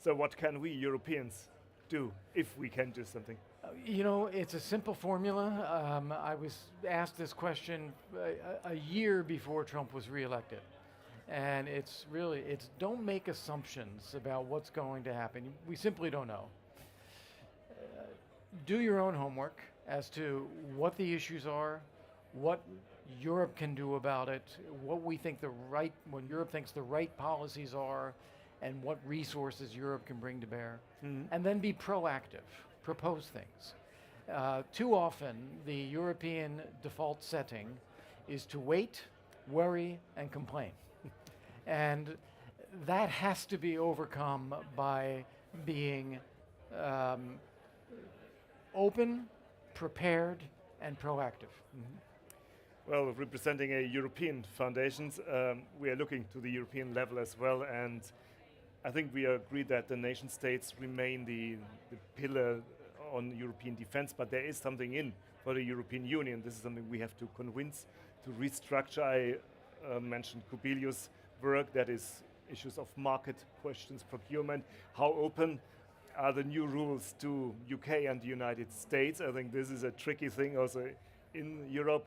So what can we Europeans do, if we can do something? You know, it's a simple formula. I was asked this question a year before Trump was reelected. And it's really, it's don't make assumptions about what's going to happen. We simply don't know. Do your own homework as to what the issues are, what Europe can do about it, what Europe thinks the right policies are, and what resources Europe can bring to bear. And then be proactive, propose things. Too often, the European default setting is to wait, worry, and complain. And that has to be overcome by being open, prepared, and proactive. Well, representing a European foundations, we are looking to the European level as well, and I think we agree that the nation states remain the pillar on European defense, but there is something in for the European Union. This is something we have to convince to restructure. I mentioned Kubilius' work, that is issues of market questions, procurement, how open are the new rules to UK and the United States. I think this is a tricky thing also in Europe.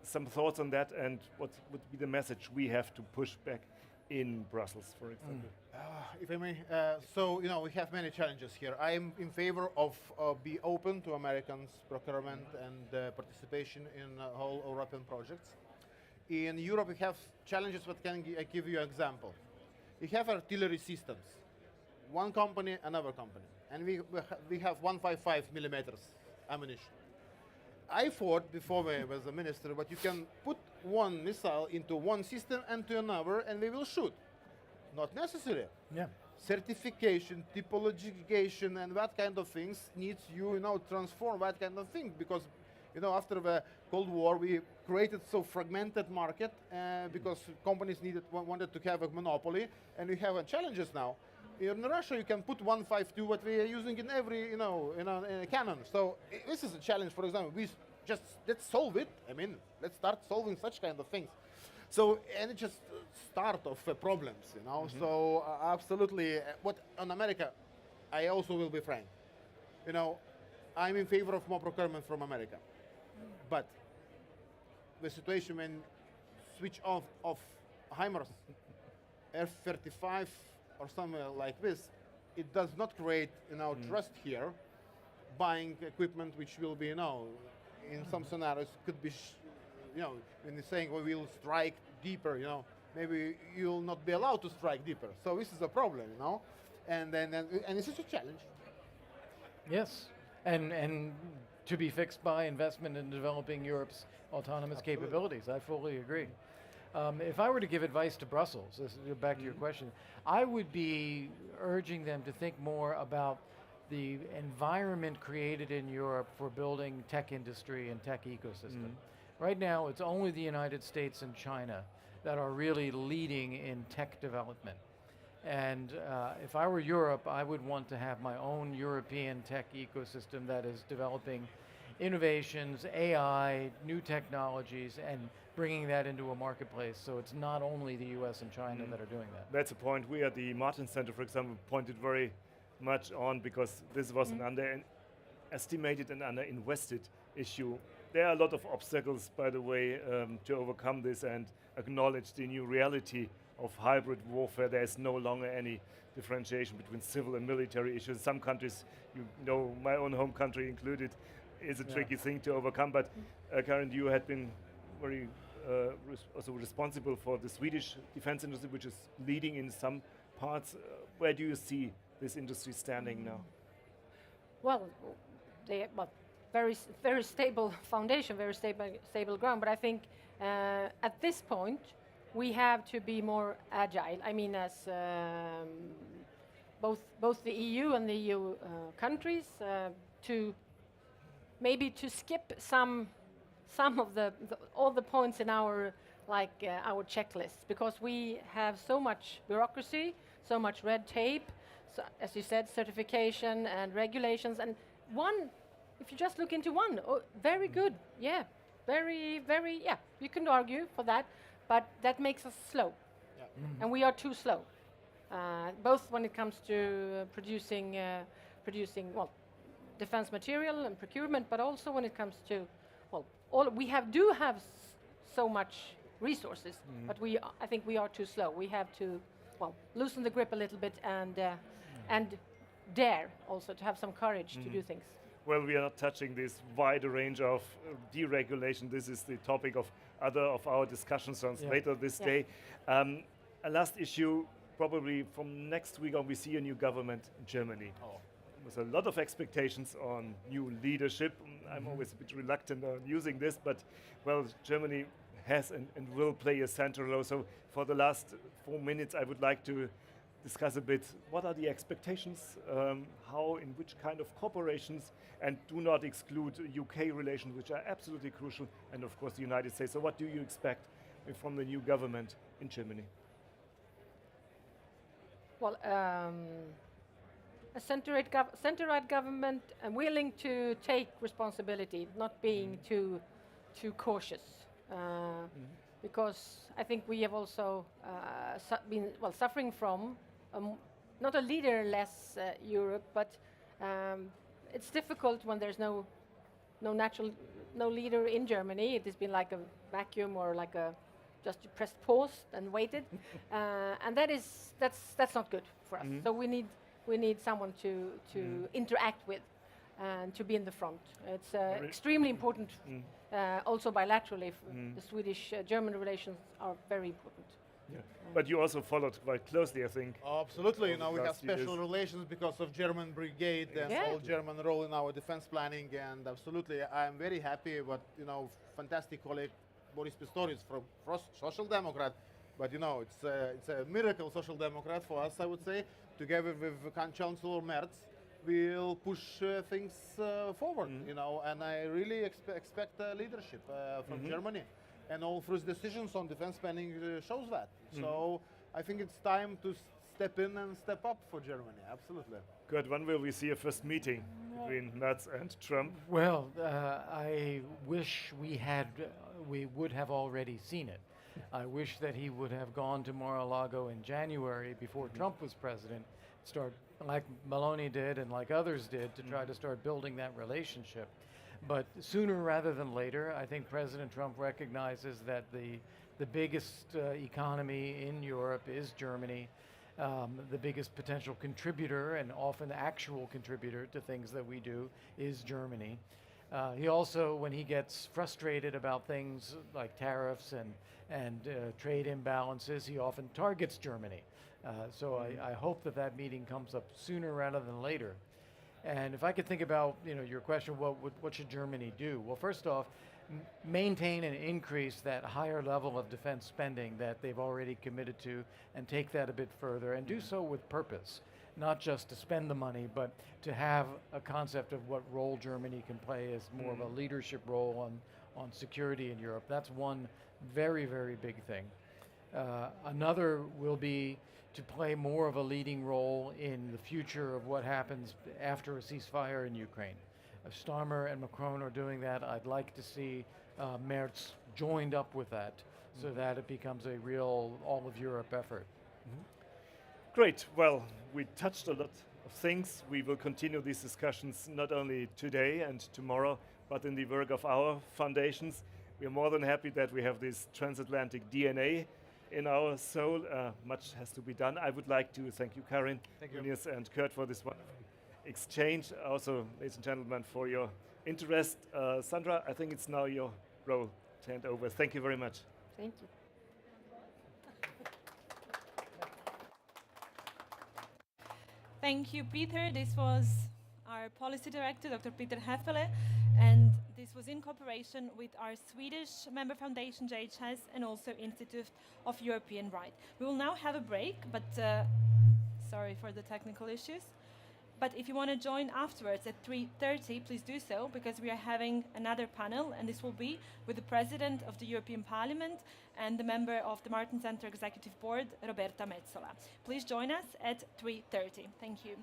Some thoughts on that, and what would be the message we have to push back in Brussels, for example? If I may, so we have many challenges here. I am in favor of be open to Americans' procurement and participation in whole European projects. In Europe, we have challenges. But I give you an example? We have artillery systems. One company, another company, and we have 155 millimeters ammunition. I thought before I was a minister, but you can put one missile into one system and to another, and they will shoot. Not necessary. Yeah. Certification, typologification, and that kind of things needs transform that kind of thing, because after the Cold War we created so fragmented market because companies wanted to have a monopoly, and we have challenges now. In Russia, you can put 152, what we are using in every, in a cannon. So this is a challenge. For example, let's solve it. I mean, let's start solving such kind of things. So, and it's just start of problems, So absolutely, what on America, I also will be frank. I'm in favor of more procurement from America, but the situation when switch off of HIMARS, F-35 or something like this, it does not create trust here. Buying equipment which will be in some scenarios could be when they're saying we will strike deeper, maybe you'll not be allowed to strike deeper. So this is a problem, and this is a challenge. Yes, and to be fixed by investment in developing Europe's autonomous capabilities. I fully agree. If I were to give advice to Brussels, back to your question, I would be urging them to think more about the environment created in Europe for building tech industry and tech ecosystem. Right now, it's only the United States and China that are really leading in tech development. And if I were Europe, I would want to have my own European tech ecosystem that is developing innovations, AI, new technologies, and bringing that into a marketplace. So it's not only the US and China that are doing that. That's a point we at the Martin Center, for example, pointed very much on, because this was an underestimated and underinvested issue. There are a lot of obstacles, by the way, to overcome this and acknowledge the new reality of hybrid warfare. There is no longer any differentiation between civil and military issues. Some countries, my own home country included, is a tricky thing to overcome. But Karen, you had been very also responsible for the Swedish defense industry, which is leading in some parts. Where do you see this industry standing now? Well, very stable foundation, very stable ground. But I think at this point we have to be more agile. I mean, as both the EU and the EU countries to skip some of all the points in our checklist, because we have so much bureaucracy, so much red tape, so, as you said, certification and regulations, and if you just look into one, very good, very, you can argue for that, but that makes us slow, and we are too slow, both when it comes to producing defense material and procurement, but also when it comes to, well, all we do have so much resources, but I think we are too slow. We have to, well, loosen the grip a little bit and dare also to have some courage to do things. Well, we are not touching this wide range of deregulation. This is the topic of other of our discussions on later this day. A last issue, probably from next week on, we see a new government in Germany. With a lot of expectations on new leadership. I'm always a bit reluctant on using this, but well, Germany has and will play a central role. So for the last 4 minutes, I would like to discuss a bit what are the expectations, how, in which kind of corporations, and do not exclude UK relations, which are absolutely crucial, and of course the United States. So what do you expect from the new government in Germany? Well, a center-right government willing to take responsibility, not being too cautious. Because I think we have also been suffering from not a leaderless Europe, but it's difficult when there's no leader in Germany. It has been like a vacuum or like a just you pressed pause and waited, and that's not good for us. So we need someone to interact with and to be in the front. It's extremely important. Also bilaterally, the Swedish-German relations are very important. Yeah. But you also followed quite closely, I think. Absolutely, you know, we have last years. special relations because of German brigade and all German role in our defense planning, and absolutely, I'm very happy what, you know, fantastic colleague Boris Pistorius from Social Democrat, but you know, it's a miracle Social Democrat for us, I would say, together with Chancellor Merz, we'll push things forward, you know, and I really expect leadership from Germany. And all through decisions on defense spending shows that. So I think it's time to step in and step up for Germany, absolutely. Good. When will we see a first meeting between Merz and Trump? Well, I wish we would have already seen it. I wish that he would have gone to Mar-a-Lago in January before Trump was president, start like Meloni did and like others did to try to start building that relationship. But sooner rather than later, I think President Trump recognizes that the biggest economy in Europe is Germany. The biggest potential contributor and often actual contributor to things that we do is Germany. He also, when he gets frustrated about things like tariffs and trade imbalances, he often targets Germany. So I hope that meeting comes up sooner rather than later. And if I could think about, you know, your question, what should Germany do? Well, first off, maintain and increase that higher level of defense spending that they've already committed to, and take that a bit further, and do so with purpose, not just to spend the money, but to have a concept of what role Germany can play as more of a leadership role on security in Europe. That's one very, very big thing. Another will be to play more of a leading role in the future of what happens after a ceasefire in Ukraine. If Starmer and Macron are doing that, I'd like to see Merz joined up with that so that it becomes a real all of Europe effort. Great. Well, we touched a lot of things. We will continue these discussions not only today and tomorrow, but in the work of our foundations. We are more than happy that we have this transatlantic DNA in our soul. Much has to be done. I would like to thank you, Karin, Ines, and Kurt, for this wonderful exchange. Also, ladies and gentlemen, for your interest. Sandra, I think it's now your role to hand over. Thank you very much. Thank you. Thank you, Peter. This was our policy director, Dr. Peter Häfele, and this was in cooperation with our Swedish member foundation, JHS, and also Institute of European Right. We will now have a break, but sorry for the technical issues. But if you want to join afterwards at 3:30, please do so, because we are having another panel, and this will be with the President of the European Parliament and the member of the Martin Center Executive Board, Roberta Metsola. Please join us at 3:30. Thank you.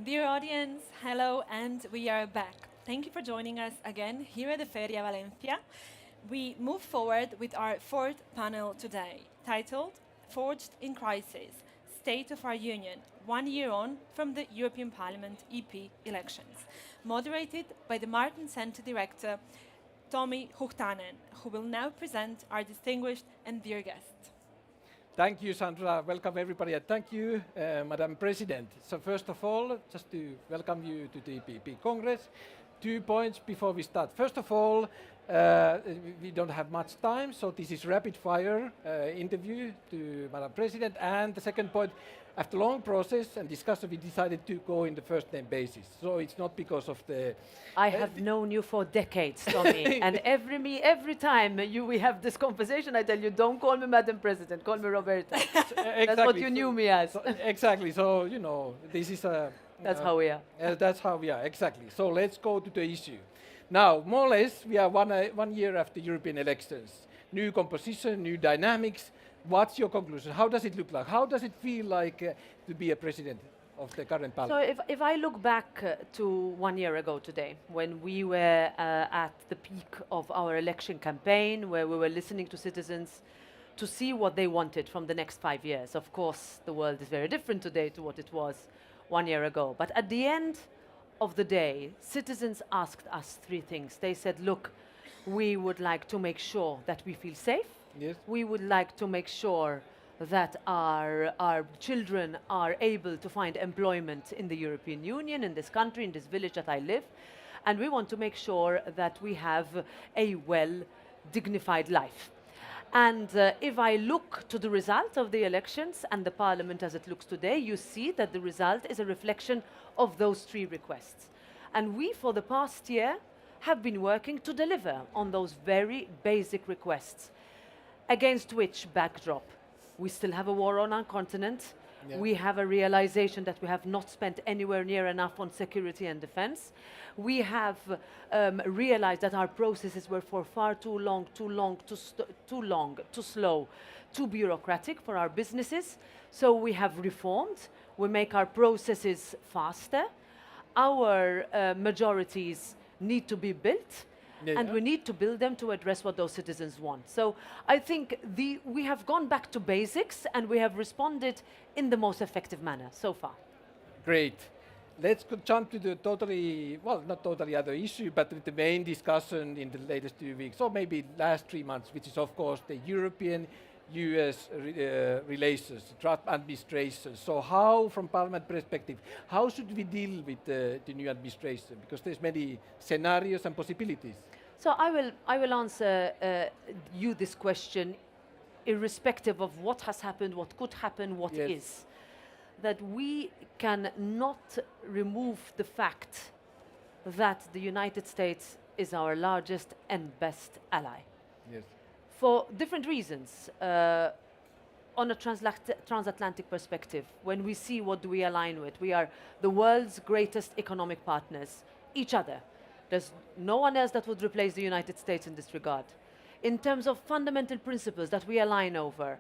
Dear audience, hello, and we are back. Thank you for joining us again here at the Feria Valencia. We move forward with our fourth panel today, titled Forged in Crisis, State of our Union, 1 year on from the European Parliament EP elections, moderated by the Martin Center Director, Tommy Huhtanen, who will now present our distinguished and dear guest. Thank you, Sandra. Welcome, everybody, and thank you, Madam President. So first of all, just to welcome you to the EPP Congress. 2 points before we start. First of all, we don't have much time, so this is rapid fire interview to Madam President. And the second point, after long process and discussion, we decided to go in the first name basis. So it's not because of the... I have known you for decades, Tommy, and every time we have this conversation, I tell you, don't call me Madam President, call me Roberta. That's what you knew me as. Exactly. So, you know, this is a... That's how we are. That's how we are, exactly. So let's go to the issue. Now, more or less, we are 1 year after European elections. New composition, new dynamics. What's your conclusion? How does it look like? How does it feel like to be a president of the current parliament? So if I look back to 1 year ago today, when we were at the peak of our election campaign, where we were listening to citizens to see what they wanted from the next 5 years. Of course, the world is very different today to what it was 1 year ago. But at the end of the day, citizens asked us 3 things. They said, look, we would like to make sure that we feel safe. Yes. We would like to make sure that our children are able to find employment in the European Union, in this country, in this village that I live. And we want to make sure that we have a well-dignified life. And if I look to the result of the elections and the parliament as it looks today, you see that the result is a reflection of those 3 requests. And we, for the past year, have been working to deliver on those very basic requests. Against which backdrop? We still have a war on our continent. Yeah. We have a realization that we have not spent anywhere near enough on security and defense. We have realized that our processes were for far too long, too slow, too bureaucratic for our businesses. So we have reformed. We make our processes faster. Our majorities need to be built. Yeah. And we need to build them to address what those citizens want. So I think we have gone back to basics and we have responded in the most effective manner so far. Great. Let's jump to the totally, well, not totally other issue, but the main discussion in the latest 2 weeks, or maybe last 3 months, which is, of course, the European-US relations, Trump administration. So how, from Parliament perspective, how should we deal with the new administration? Because there's many scenarios and possibilities. So I will answer you this question irrespective of what has happened, what could happen, what Yes. is. That we cannot remove the fact that the United States is our largest and best ally. Yes. For different reasons. On a transatlantic perspective, when we see what do we align with, we are the world's greatest economic partners, each other. There's no one else that would replace the United States in this regard. In terms of fundamental principles that we align over,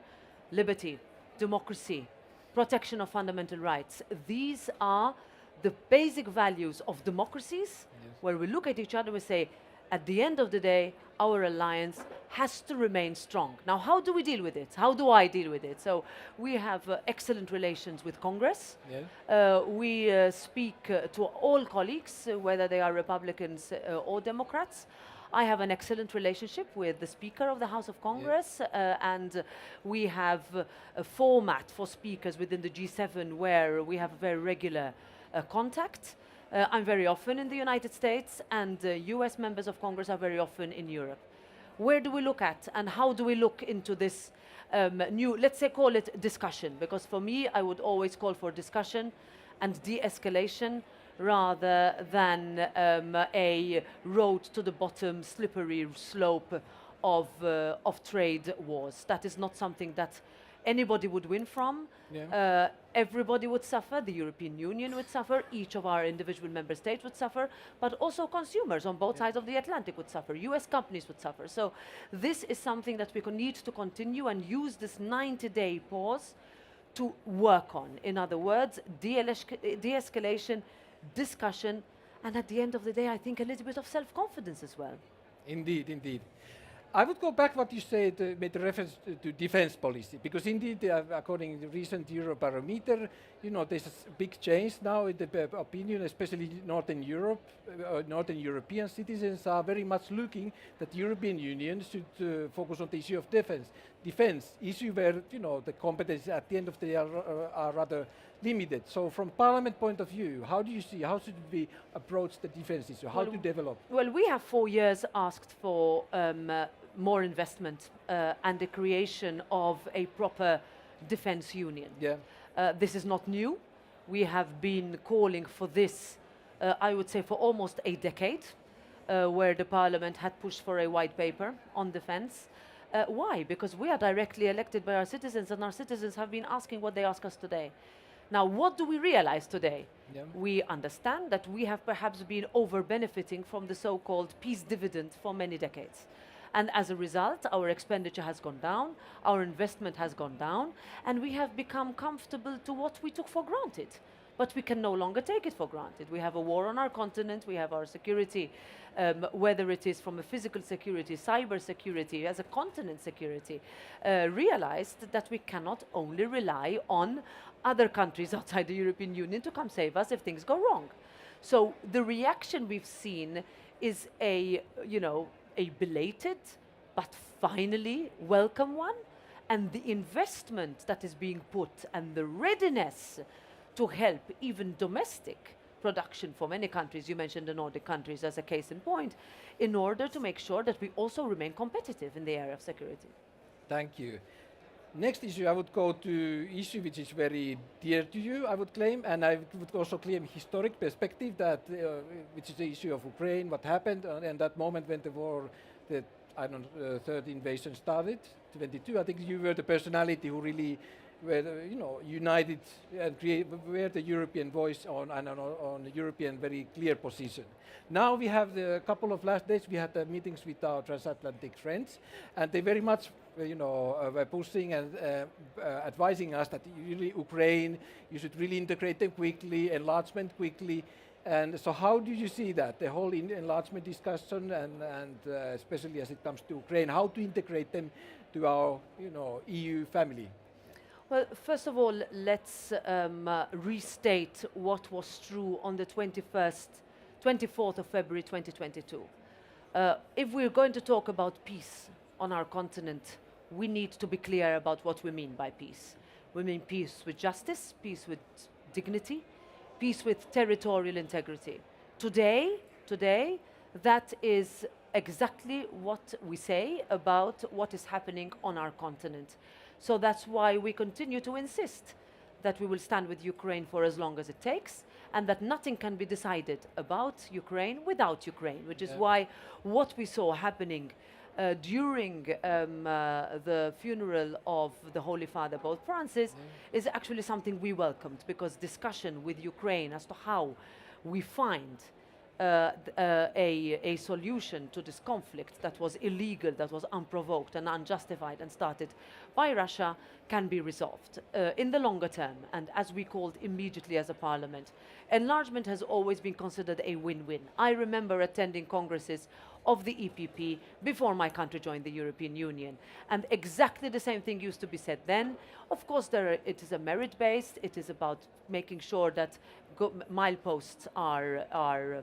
liberty, democracy, protection of fundamental rights, these are the basic values of democracies, where we look at each other and we say, at the end of the day, our alliance has to remain strong. Now, how do we deal with it? How do I deal with it? So we have excellent relations with Congress. Yeah. We speak to all colleagues, whether they are Republicans or Democrats. I have an excellent relationship with the Speaker of the House of Congress, and we have a format for speakers within the G7 where we have very regular contact. I'm very often in the United States, and US members of Congress are very often in Europe. Where do we look at, and how do we look into this new, let's say, call it discussion? Because for me, I would always call for discussion and de-escalation rather than a road to the bottom, slippery slope of trade wars. That is not something that anybody would win from. Yeah. Everybody would suffer. The European Union would suffer. Each of our individual member states would suffer. But also consumers on both sides of the Atlantic would suffer. US companies would suffer. So this is something that we need to continue and use this 90-day pause to work on. In other words, de-escalation, discussion, and at the end of the day, I think a little bit of self-confidence as well. Indeed, indeed. I would go back what you said, made reference to defense policy, because indeed, according to the recent Eurobarometer, you know, there's a big change now in the opinion, especially Northern Europe. Northern European citizens are very much looking that the European Union should focus on the issue of defense. Defense issue where, you know, the competencies at the end of the day are rather limited. So from Parliament point of view, how do you see, how should we approach the defense issue, how to develop? Well, we have 4 years asked for more investment and the creation of a proper defense union. Yeah. This is not new. We have been calling for this, I would say, for almost a decade, where the Parliament had pushed for a white paper on defense. Why? Because we are directly elected by our citizens, and our citizens have been asking what they ask us today. Now, what do we realize today? Yeah. We understand that we have perhaps been over-benefiting from the so-called peace dividend for many decades. And as a result, our expenditure has gone down, our investment has gone down, and we have become comfortable to what we took for granted. But we can no longer take it for granted. We have a war on our continent, we have our security, whether it is from a physical security, cyber security, as a continent security, realized that we cannot only rely on other countries outside the European Union to come save us if things go wrong. So the reaction we've seen is a belated but finally welcome one, and the investment that is being put and the readiness to help even domestic production for many countries, you mentioned the Nordic countries as a case in point, in order to make sure that we also remain competitive in the area of security. Thank you. Next issue, I would go to issue which is very dear to you, I would claim, and I would also claim historic perspective that, which is the issue of Ukraine, what happened, and that moment when the war, the third invasion started, 22. I think you were the personality who really were, united and were the European voice on the European very clear position. Now we have the couple of last days, we had meetings with our transatlantic friends, and they very much were pushing and advising us that really Ukraine, you should really integrate them quickly, enlargement quickly. And so how do you see that, the whole enlargement discussion and especially as it comes to Ukraine, how to integrate them to our EU family? Well, first of all, let's restate what was true on the 24th of February 2022. If we're going to talk about peace on our continent, we need to be clear about what we mean by peace. We mean peace with justice, peace with dignity, peace with territorial integrity. Today, that is exactly what we say about what is happening on our continent. So that's why we continue to insist that we will stand with Ukraine for as long as it takes, and that nothing can be decided about Ukraine without Ukraine, which is why what we saw happening during the funeral of the Holy Father, Pope Francis, is actually something we welcomed, because discussion with Ukraine as to how we find a solution to this conflict that was illegal, that was unprovoked and unjustified and started by Russia can be resolved in the longer term. And as we called immediately as a parliament, enlargement has always been considered a win-win. I remember attending congresses of the EPP before my country joined the European Union, and exactly the same thing used to be said then. Of course, it is a merit-based, it is about making sure that mileposts are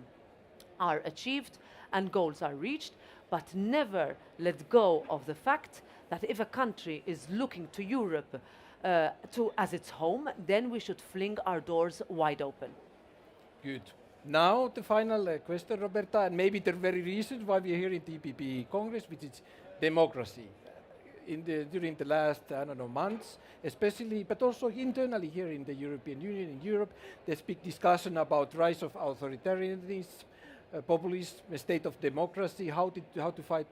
achieved and goals are reached, but never let go of the fact that if a country is looking to Europe as its home, then we should fling our doors wide open. Good. Now the final question, Roberta, and maybe the very reason why we are here in the EPP Congress, which is democracy. During the last, months, especially, but also internally here in the European Union, in Europe, there's big discussion about rise of authoritarianism, populism, a state of democracy, how to fight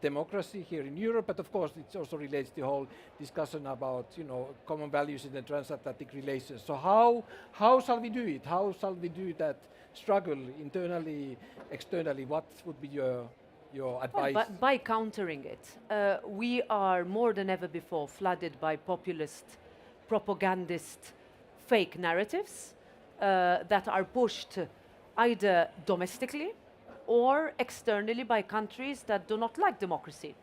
democracy here in Europe, but of course it also relates to the whole discussion about common values in the transatlantic relations. So how shall we do it? How shall we do that struggle internally, externally? What would be your Well, advice? but by countering it, we are more than ever before flooded by populist, propagandist, fake narratives that are pushed either domestically or externally by countries that do not like democracy.